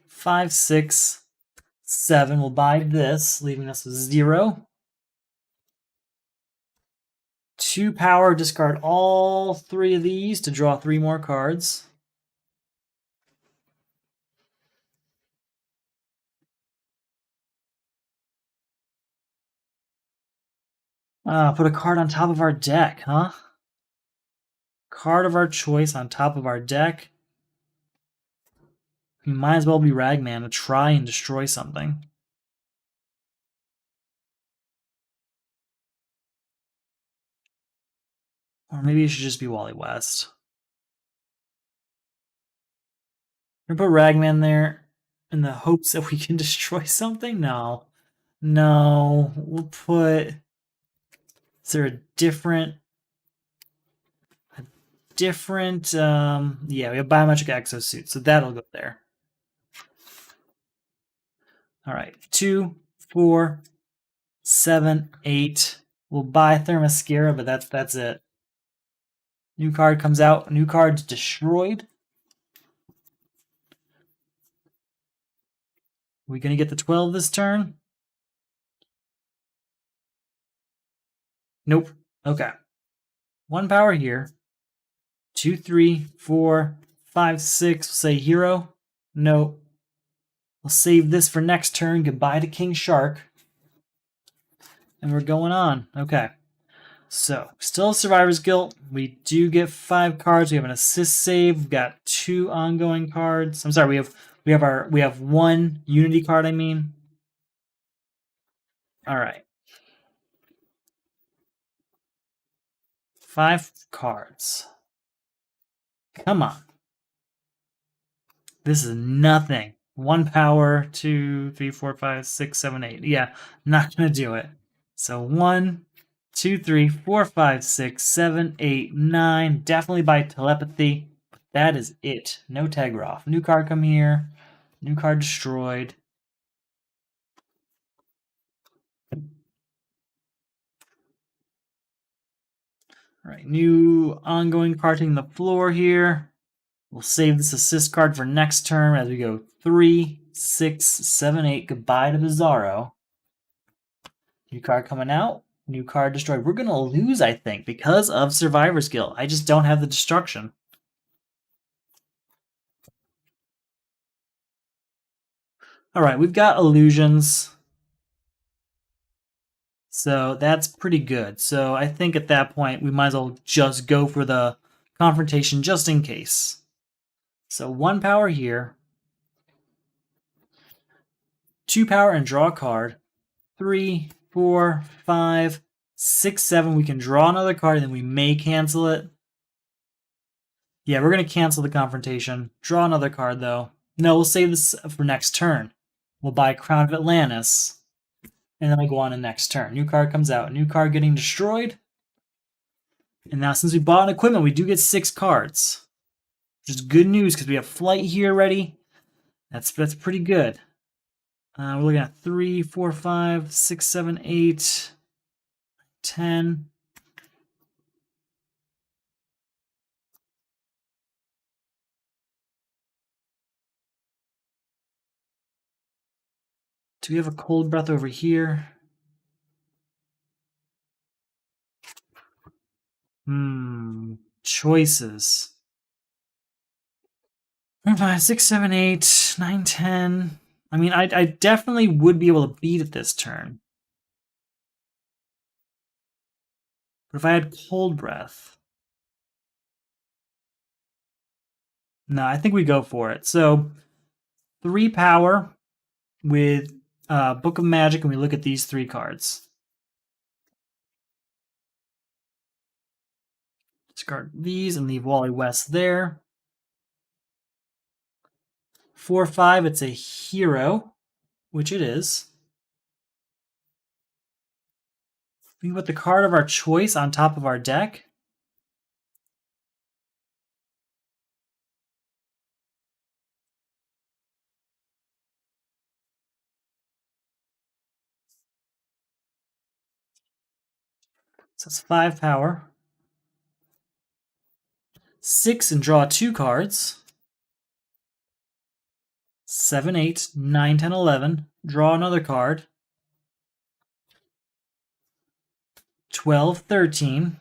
5, 6, 7. We'll buy this, leaving us with 0. 2 power, discard all 3 of these to draw 3 more cards. Put a card on top of our deck, huh? Card of our choice on top of our deck. We might as well be Ragman to try and destroy something. Or maybe it should just be Wally West. We're gonna put Ragman there in the hopes that we can destroy something? No. No. We'll put... Is there a different... yeah, we have Biometric Exosuit, so that'll go there. All right, 2, 4, 7, 8. We'll buy Thermoscara, but that's it. New card comes out. New card's destroyed. Are we going to get the 12 this turn? Nope. Okay. 1 power here. 2, 3, 4, 5, 6. We'll say hero. Nope. We'll save this for next turn. Goodbye to King Shark. And we're going on. Okay. So, still Survivor's Guild. We do get 5 cards. We have an assist save. We've got 2 ongoing cards. I'm sorry, we have 1 Unity card, I mean. All right. 5 cards. Come on. This is nothing. 1 power, 2, 3, 4, 5, 6, 7, 8. Yeah, not gonna do it. So 1, 2, 3, 4, 5, 6, 7, 8, 9. Definitely by telepathy. But that is it. No Tegroff. New card come here. New card destroyed. All right, new ongoing card taking the floor here. We'll save this assist card for next turn as we go 3, 6, 7, 8. Goodbye to Bizarro. New card coming out. New card destroyed. We're going to lose, I think, because of Survivor's Guild. I just don't have the destruction. All right, we've got illusions. So that's pretty good. So I think at that point, we might as well just go for the confrontation just in case. So 1 power here. 2 power and draw a card. 3, 4, 5, 6, 7. We can draw another card and then we may cancel it. Yeah, we're going to cancel the confrontation. Draw another card, though. No, we'll save this for next turn. We'll buy Crown of Atlantis. And then I go on to next turn. New card comes out. New card getting destroyed. And now since we bought an equipment, we do get 6 cards. Which is good news because we have Flight here ready. That's pretty good. We're looking at 3, 4, 5, 6, 7, 8, 10. Do we have a cold breath over here? Choices. 4, 5, 6, 7, 8, 9, 10. I mean, I definitely would be able to beat it this turn. But if I had cold breath. No, I think we go for it. So 3 power with Book of Magic, and we look at these 3 cards. Discard these and leave Wally West there. 4, 5, it's a hero, which it is. We put the card of our choice on top of our deck. So it's 5 power. 6 and draw 2 cards. 7, 8, 9, 10, 11. Draw another card. 12, 13.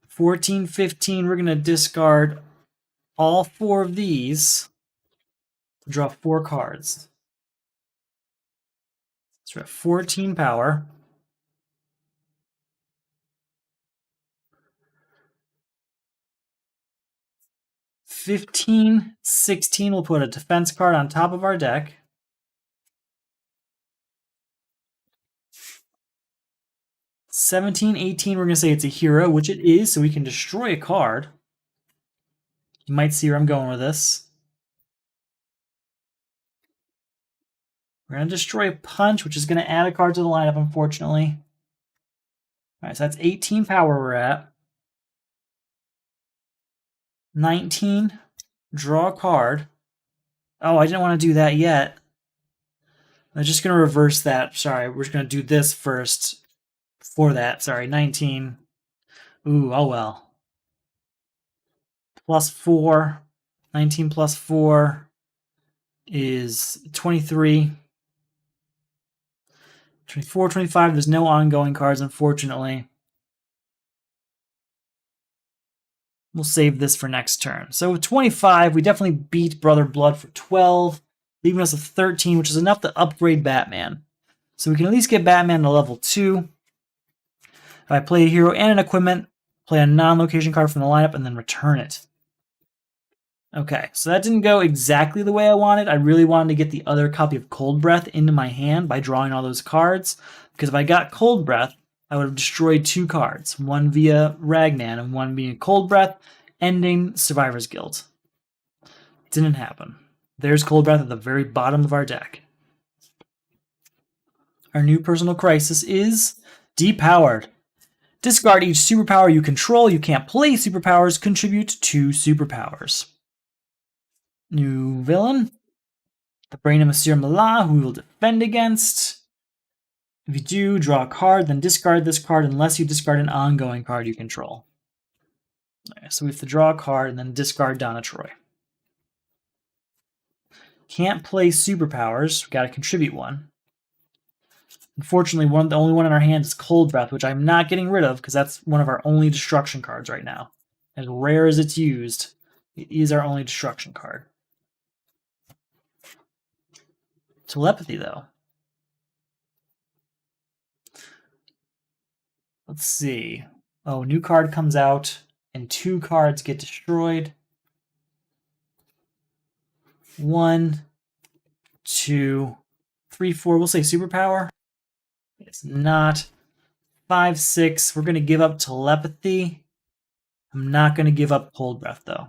14, 15. We're going to discard all 4 of these to draw 4 cards. So we're at 14 power. 15, 16, we'll put a defense card on top of our deck. 17, 18, we're going to say it's a hero, which it is, so we can destroy a card. You might see where I'm going with this. We're going to destroy a punch, which is going to add a card to the lineup, unfortunately. All right, so that's 18 power we're at. 19, draw a card. Oh, I didn't want to do that yet. I'm just going to reverse that. Sorry, we're just going to do this first for that. Sorry, 19. Ooh, oh well. Plus 4. 19 plus 4 is 23. 24, 25, there's no ongoing cards, unfortunately. We'll save this for next turn. So 25, we definitely beat Brother Blood for 12, leaving us with 13, which is enough to upgrade Batman. So we can at least get Batman to level 2. If I play a hero and an equipment, play a non-location card from the lineup, and then return it. Okay, so that didn't go exactly the way I wanted. I really wanted to get the other copy of Cold Breath into my hand by drawing all those cards, because if I got Cold Breath, I would have destroyed 2 cards, one via Ragnan and one being Cold Breath, ending Survivor's Guild. Didn't happen. There's Cold Breath at the very bottom of our deck. Our new personal crisis is depowered. Discard each superpower you control. You can't play superpowers. Contribute 2 superpowers. New villain. The Brain of Monsieur Malat, who we will defend against. If you do, draw a card, then discard this card unless you discard an ongoing card you control. Okay, so we have to draw a card and then discard Donna Troy. Can't play superpowers. We've got to contribute 1. Unfortunately, the only one in our hand is Cold Breath, which I'm not getting rid of because that's one of our only destruction cards right now. As rare as it's used, it is our only destruction card. Telepathy, though. Let's see. Oh, new card comes out, and 2 cards get destroyed. 1, 2, 3, 4. We'll say superpower. It's not. 5, 6. We're going to give up telepathy. I'm not going to give up Cold Breath, though.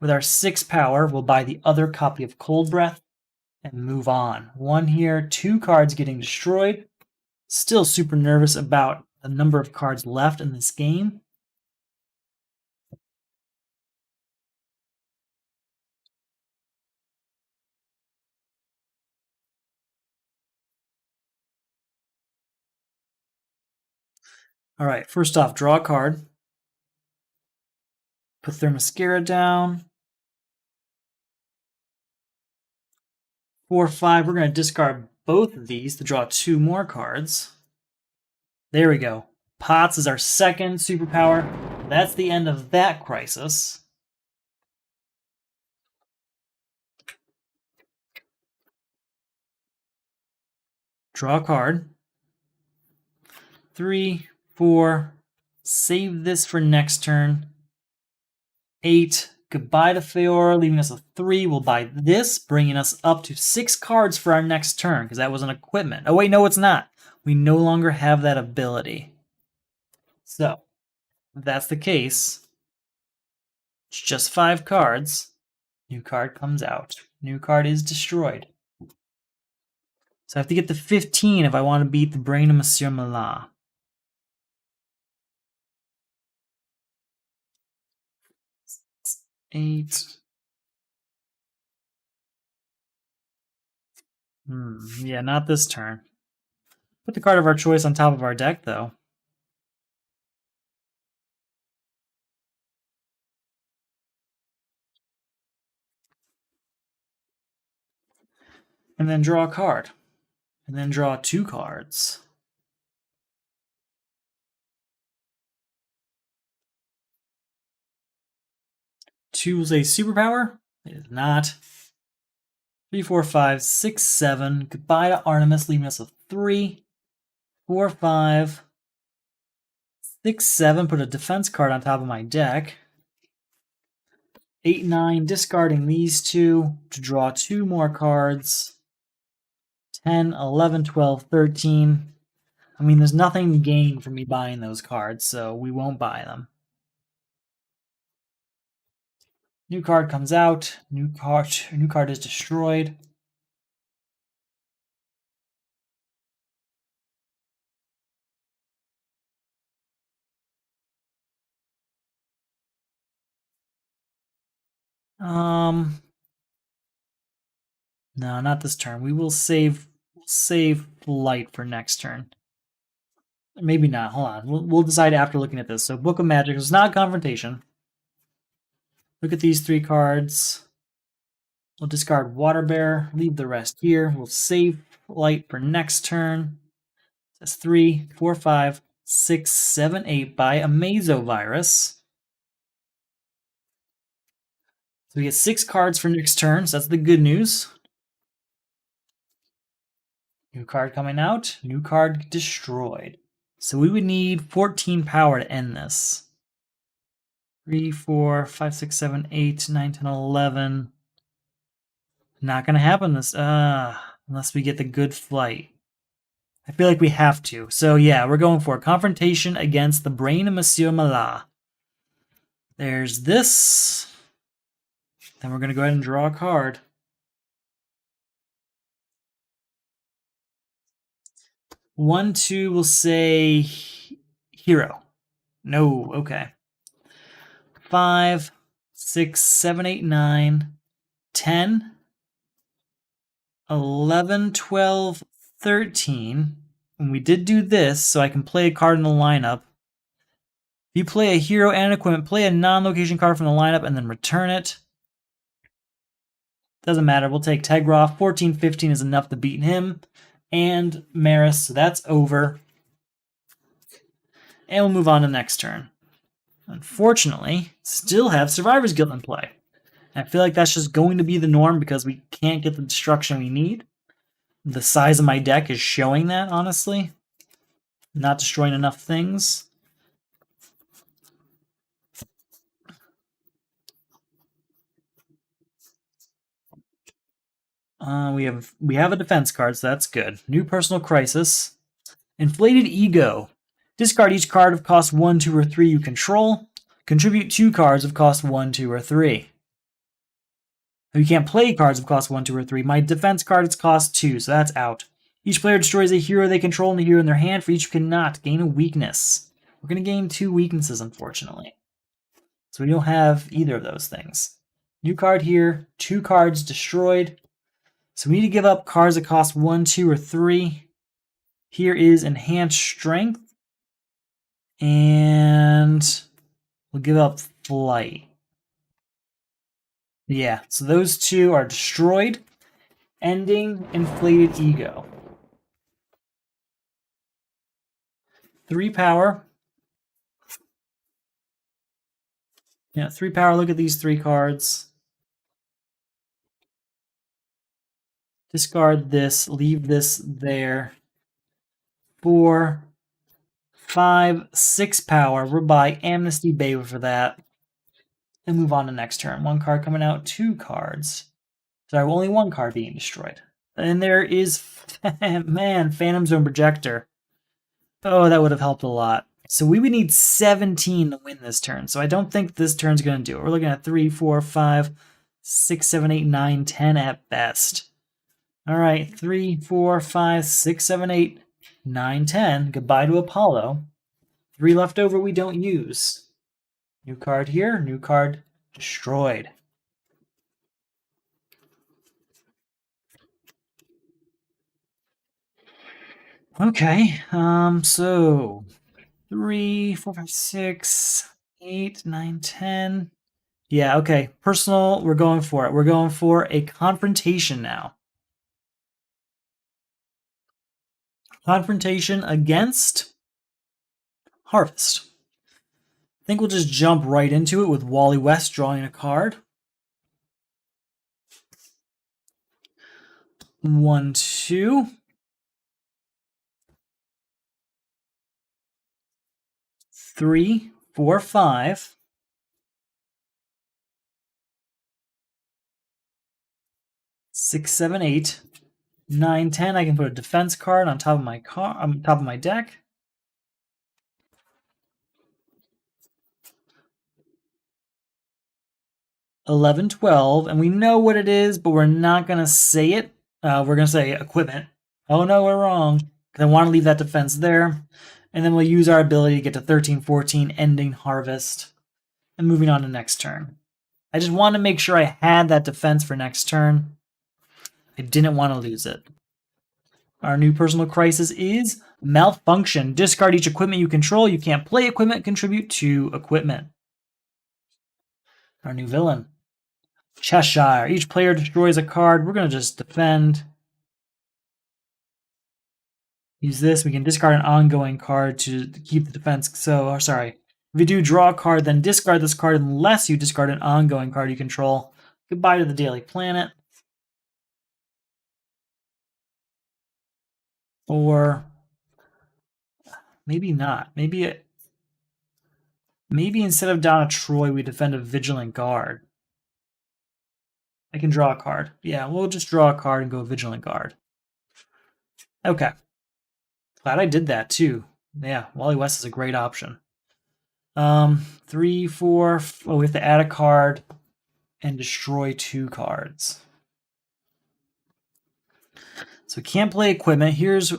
With our 6 power, we'll buy the other copy of Cold Breath and move on. 1 here, 2 cards getting destroyed. Still super nervous about the number of cards left in this game. All right, first off, draw a card. Put their mascara down. 4, 5. We're going to discard both of these to draw 2 more cards. There we go. Pots is our second superpower. That's the end of that crisis. Draw a card. 3, 4. Save this for next turn. 8. Goodbye to Feora, leaving us with 3. We'll buy this, bringing us up to 6 cards for our next turn, because that was an equipment. Oh, wait, no, it's not. We no longer have that ability. So, if that's the case, it's just 5 cards. New card comes out. New card is destroyed. So I have to get to 15 if I want to beat the Brain of Monsieur Mallah. Eight. Yeah, not this turn. Put the card of our choice on top of our deck, though. And then draw a card. And then draw 2 cards. Choose a superpower? It is not. 3, 4, 5, 6, 7. Goodbye to Artemis, leaving us with 3, 4, 5, 6, 7. Put a defense card on top of my deck. 8, 9. Discarding these 2 to draw 2 more cards. 10, 11, 12, 13. I mean, there's nothing to gain from me buying those cards, so we won't buy them. New card comes out. New card is destroyed. No, not this turn. We will save light for next turn. Maybe not. Hold on. We'll decide after looking at this. So Book of Magic is not Confrontation. Look at these 3 cards. We'll discard Water Bear, leave the rest here. We'll save light for next turn. That's 3, 4, 5, 6, 7, 8 by Amazovirus. So we get 6 cards for next turn, so that's the good news. New card coming out, new card destroyed. So we would need 14 power to end this. 3, 4, 5, 6, 7, 8, 9, 10, 11. Not going to happen this, unless we get the good flight. I feel like we have to. So yeah, we're going for a Confrontation against the Brain of Monsieur Mallah. There's this. Then we're going to go ahead and draw a card. 1, 2, we'll say Hero. No, okay. 5, 6, 7, 8, 9, 10, 11, 12, 13. And we did do this, so I can play a card in the lineup. If you play a hero and an equipment, play a non-location card from the lineup and then return it. Doesn't matter, we'll take Tegroff. 14, 15 is enough to beat him. And Maris, so that's over. And we'll move on to next turn. Unfortunately, still have Survivor's Guild in play. I feel like that's just going to be the norm because we can't get the destruction we need. The size of my deck is showing that, honestly. Not destroying enough things. We have a defense card, so that's good. New Personal Crisis. Inflated Ego. Discard each card of cost 1, 2, or 3 you control. Contribute 2 cards of cost 1, 2, or 3. You can't play cards of cost 1, 2, or 3. My defense card is cost 2, so that's out. Each player destroys a hero they control and a hero in their hand. For each cannot gain a weakness. We're going to gain 2 weaknesses, unfortunately. So we don't have either of those things. New card here, 2 cards destroyed. So we need to give up cards that cost 1, 2, or 3. Here is Enhanced Strength. And we'll give up Flight. Yeah, so those 2 are destroyed. Ending Inflated Ego. 3 power. Yeah, 3 power. Look at these 3 cards. Discard this. Leave this there. 4, 5, 6 power. We'll buy Amnesty Bay for that. And move on to next turn. 1 card coming out. 2 cards. Sorry, only 1 card being destroyed. And there is, man, Phantom Zone Projector. Oh, that would have helped a lot. So we would need 17 to win this turn. So I don't think this turn's going to do it. We're looking at 3, 4, 5, 6, 7, 8, 9, 10 at best. All right, 3, 4, 5, 6, 7, 8, 9, 10. Goodbye to Apollo. 3 left over we don't use. New card here, new card destroyed. Okay, so 3, 4, 5, 6, 8, 9, 10. Yeah, okay. Personal, we're going for it. We're going for a confrontation now. Confrontation against Harvest. I think we'll just jump right into it with Wally West drawing a card. 1, 2. 3, 4, 5. 6, 7, 8. 9, 10. I can put a defense card on top of my deck. $11, 12, and we know what it is, but we're not gonna say it. We're gonna say equipment. Oh no, we're wrong. Because I want to leave that defense there, and then we'll use our ability to get to 13, 14, ending Harvest, and moving on to next turn. I just want to make sure I had that defense for next turn. I didn't want to lose it. Our new personal crisis is Malfunction. Discard each equipment you control. You can't play equipment. Contribute to equipment. Our new villain, Cheshire. Each player destroys a card. We're going to just defend. Use this. We can discard an ongoing card to keep the defense. So, sorry. If you do draw a card, then discard this card unless you discard an ongoing card you control. Goodbye to the Daily Planet. Or maybe not. Maybe instead of Donna Troy, we defend a Vigilant Guard. I can draw a card. Yeah, we'll just draw a card and go Vigilant Guard. Okay. Glad I did that too. Yeah, Wally West is a great option. 3, 4. Oh, we have to add a card and destroy 2 cards. So we can't play equipment. Here's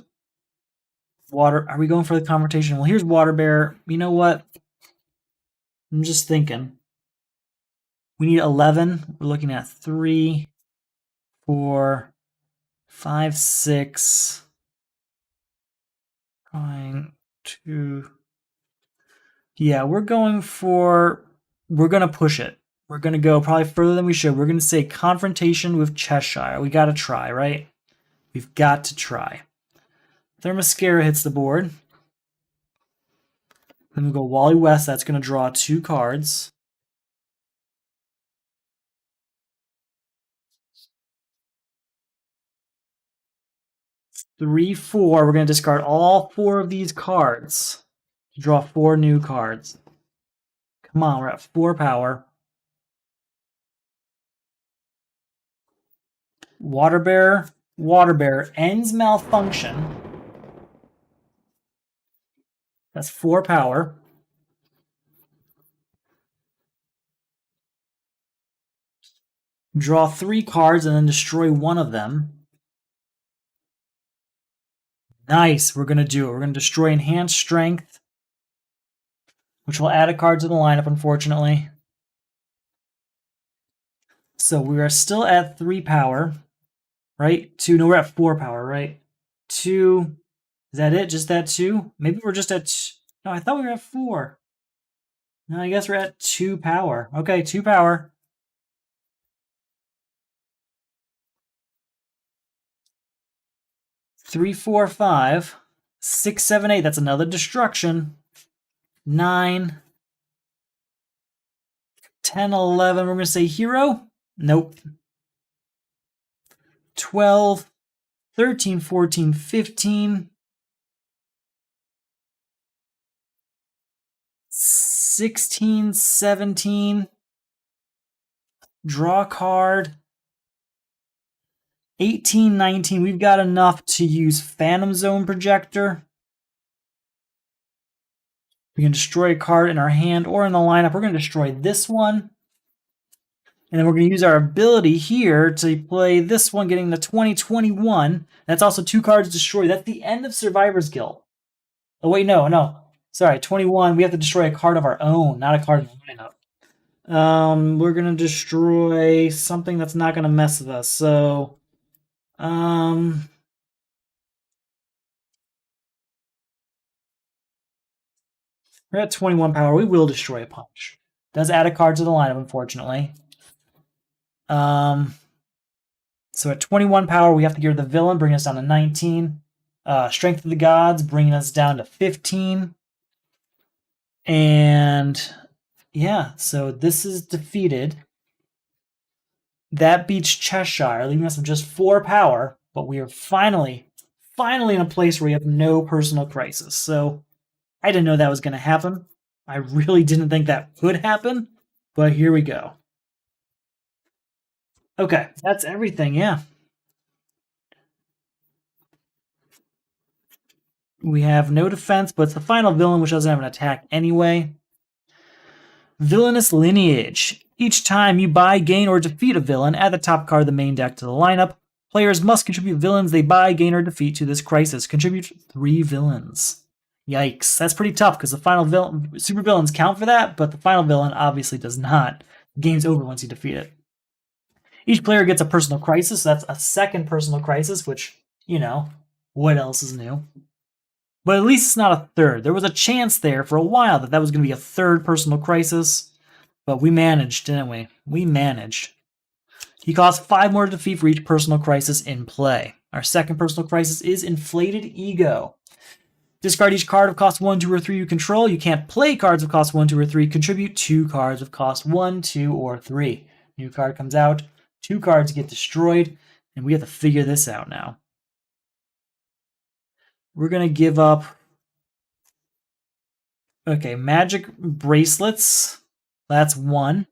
water. Are we going for the confrontation? Well, here's Water Bear. You know what? I'm just thinking. We need 11. We're looking at 3, 4, 5, 6. Trying to. Yeah, we're going to push it. We're going to go probably further than we should. We're going to say confrontation with Cheshire. We got to try, right? We've got to try. Thermoscara hits the board. Then we go Wally West. That's going to draw 2 cards. Three, 4. We're going to discard all 4 of these cards to draw 4 new cards. Come on, we're at 4 power. Water Bear ends Malfunction. That's 4 power. Draw 3 cards and then destroy one of them. Nice. We're going to do it. We're going to destroy Enhanced Strength, which will add a card to the lineup, unfortunately. So we are still at 3 power, right? 2. No, we're at 4 power, right? 2. Is that it? Just that 2? Maybe we're just at... No, I thought we were at 4. No, I guess we're at 2 power. Okay, 2 power. 3, 4, 5. 6, 7, 8. That's another destruction. 9. 10, 11. We're going to say hero. Nope. 12. 13, 14, 15. 16, 17. Draw card. 18, 19. We've got enough to use Phantom Zone Projector. We can destroy a card in our hand or in the lineup. We're going to destroy this one. And then we're going to use our ability here to play this one, getting the 2021. That's also 2 cards destroyed. That's the end of Survivor's Guild. Oh, wait, no. Sorry, 21. We have to destroy a card of our own, not a card in the lineup. We're going to destroy something that's not going to mess with us. So, we're at 21 power. We will destroy a punch. Does add a card to the lineup, unfortunately. So at 21 power, we have to get rid of the villain, bringing us down to 19. Strength of the Gods, bringing us down to 15. And yeah, so this is defeated. That beats Cheshire, leaving us with just 4 power, but we are finally in a place where we have no personal crisis. So I didn't know that was going to happen. I really didn't think that could happen, but here we go. Okay, that's everything, yeah. We have no defense, but it's the final villain, which doesn't have an attack anyway. Villainous Lineage. Each time you buy, gain, or defeat a villain, add the top card of the main deck to the lineup. Players must contribute villains they buy, gain, or defeat to this crisis. Contribute 3 villains. Yikes. That's pretty tough because the final villain, super villains count for that, but the final villain obviously does not. The game's over once you defeat it. Each player gets a personal crisis, so that's a second personal crisis, which, you know, what else is new? But at least it's not a third. There was a chance there for a while that was going to be a third personal crisis, but we managed, didn't we? We managed. He costs 5 more to defeat for each personal crisis in play. Our second personal crisis is Inflated Ego. Discard each card of cost 1, 2, or 3 you control. You can't play cards of cost 1, 2, or 3. Contribute 2 cards of cost 1, 2, or 3. New card comes out. 2 cards get destroyed, and we have to figure this out now. We're going to give up... Okay, Magic Bracelets. That's 1.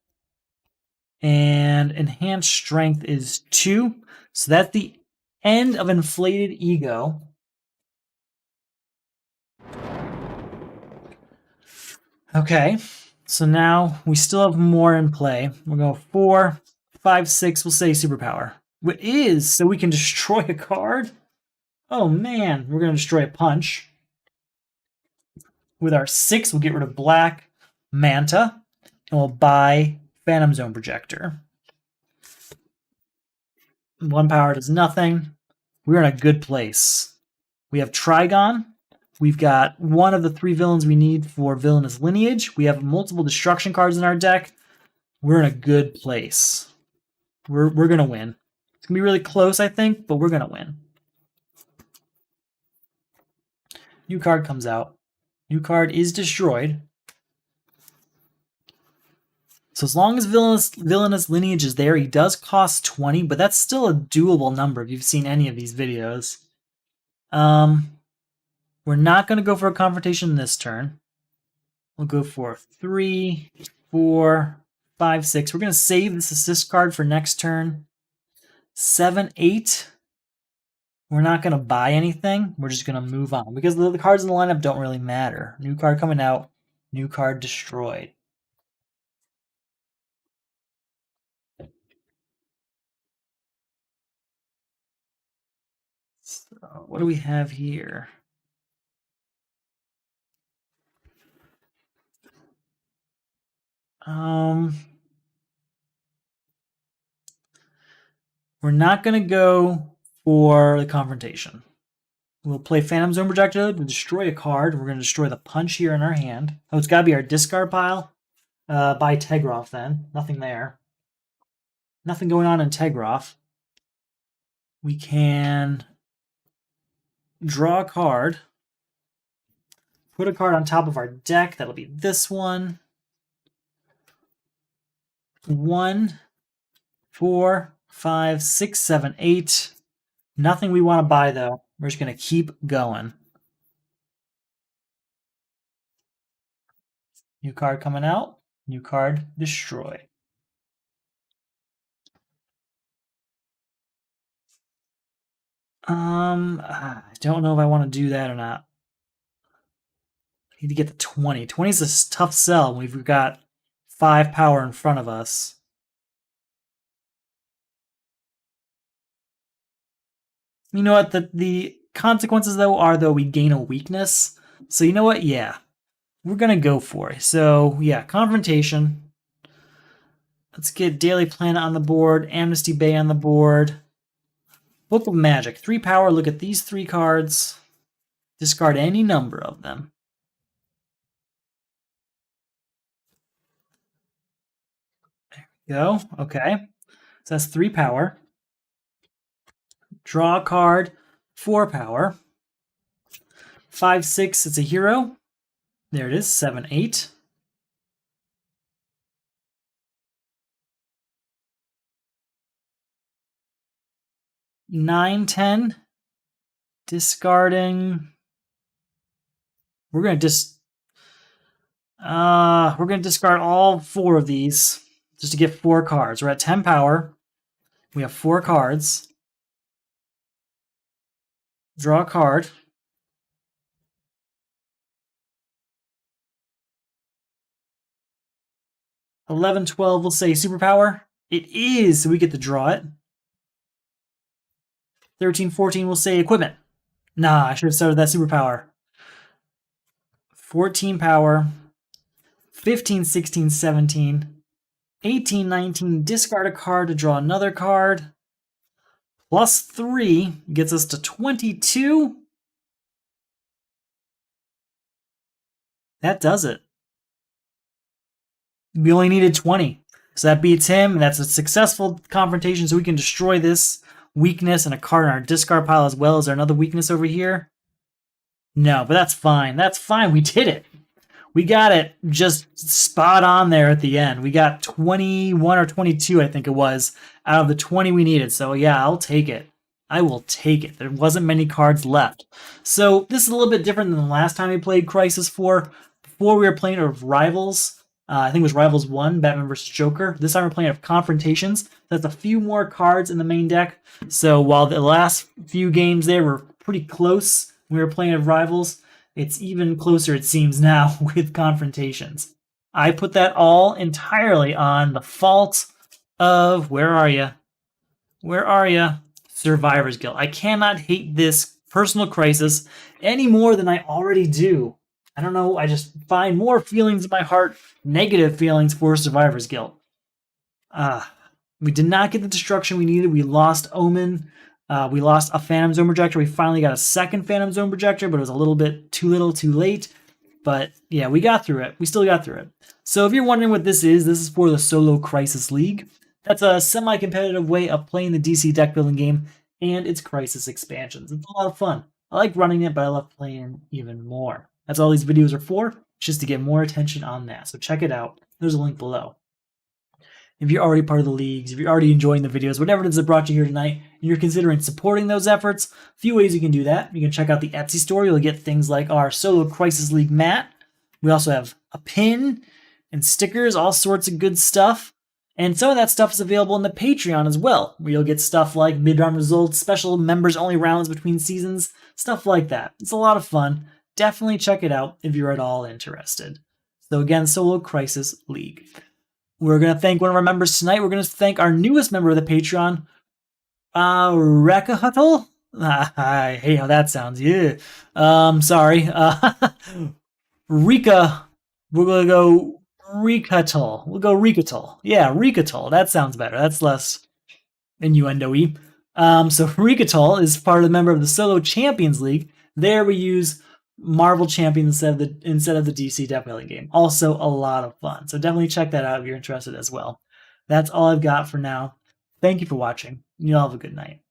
And Enhanced Strength is 2. So that's the end of Inflated Ego. Okay, so now we still have more in play. We'll go 4, 5, 6. We'll say Superpower. What is, so we can destroy a card? Oh man, we're going to destroy a punch. With our 6, we'll get rid of Black Manta, and we'll buy Phantom Zone Projector. 1 power does nothing. We're in a good place. We have Trigon. We've got one of the 3 villains we need for Villainous Lineage. We have multiple destruction cards in our deck. We're in a good place. We're going to win. It's going to be really close, I think, but we're going to win. New card comes out. New card is destroyed. So as long as Villainous Lineage is there, he does cost 20, but that's still a doable number if you've seen any of these videos. We're not going to go for a confrontation this turn. We'll go for 3, 4, 5, 6. We're going to save this assist card for next turn. 7, 8. We're not going to buy anything. We're just going to move on because the cards in the lineup don't really matter. New card coming out. New card destroyed. What do we have here? We're not going to go for the confrontation. We'll play Phantom Zone Projectile to destroy a card. We're going to destroy the punch here in our hand. Oh, it's got to be our discard pile. By Tegroff then. Nothing there. Nothing going on in Tegroff. We can draw a card. Put a card on top of our deck. That'll be this one. 1, 4, 5, 6, 7, 8. Nothing we want to buy, though. We're just going to keep going. New card coming out. New card, destroy. I don't know if I want to do that or not. I need to get the 20. 20 is a tough sell when we've got 5 power in front of us. You know what? The consequences, though, are, we gain a weakness. So you know what? Yeah. We're going to go for it. So, yeah, Confrontation. Let's get Daily Planet on the board. Amnesty Bay on the board. Book of Magic. 3 power. Look at these 3 cards. Discard any number of them. There we go. Okay. So that's 3 power. Draw a card. 4 power. 5, 6. It's a hero. There it is. 7, 8. Nine, 10. Discarding. We're gonna discard all 4 of these just to get 4 cards. We're at 10 power. We have 4 cards. Draw a card. $11, 12, we'll say superpower. It is, so we get to draw it. 13, 14, we'll say equipment. Nah, I should have started that superpower. 14 power. 15, 16, 17. 18, 19, discard a card to draw another card. Plus 3 gets us to 22. That does it. We only needed 20. So that beats him. That's a successful confrontation, so we can destroy this weakness and a card in our discard pile as well. Is there another weakness over here? No, but that's fine. That's fine. We did it. We got it just spot on there at the end. We got 21 or 22, I think it was, out of the 20 we needed. So yeah, I'll take it. I will take it. There wasn't many cards left. So this is a little bit different than the last time we played Crisis 4. Before we were playing of Rivals. I think it was Rivals 1, Batman vs. Joker. This time we're playing of Confrontations. That's a few more cards in the main deck. So while the last few games there were pretty close when we were playing of Rivals, it's even closer, it seems, now with Confrontations. I put that all entirely on the fault of, where are you? Where are you? Survivor's Guilt. I cannot hate this personal crisis any more than I already do. I don't know, I just find more feelings in my heart, negative feelings for Survivor's Guilt. We did not get the destruction we needed. We lost Omen. We lost a Phantom Zone Projector. We finally got a second Phantom Zone Projector, but it was a little bit too little too late. But yeah, we got through it. We still got through it. So if you're wondering what this is for the Solo Crisis League. That's a semi-competitive way of playing the DC deck building game and its Crisis expansions. It's a lot of fun. I like running it, but I love playing even more. That's all these videos are for, just to get more attention on that. So check it out. There's a link below. If you're already part of the leagues, if you're already enjoying the videos, whatever it is that brought you here tonight, and you're considering supporting those efforts, a few ways you can do that. You can check out the Etsy store. You'll get things like our Solo Crisis League mat. We also have a pin and stickers, all sorts of good stuff. And some of that stuff is available in the Patreon as well, where you'll get stuff like mid-round results, special members-only rounds between seasons, stuff like that. It's a lot of fun. Definitely check it out if you're at all interested. So again, Solo Crisis League. We're going to thank one of our members tonight. We're going to thank our newest member of the Patreon, Rekahutl. I hate how that sounds. Yeah. Sorry. Rika. We're gonna go Ricatol. We'll go Ricatol. Yeah, Ricatol. That sounds better. That's less innuendo-y. So Ricatol is part of the member of the Solo Champions League. There we use Marvel Champions instead of the DC Deathweight game. Also a lot of fun. So definitely check that out if you're interested as well. That's all I've got for now. Thank you for watching. You all have a good night.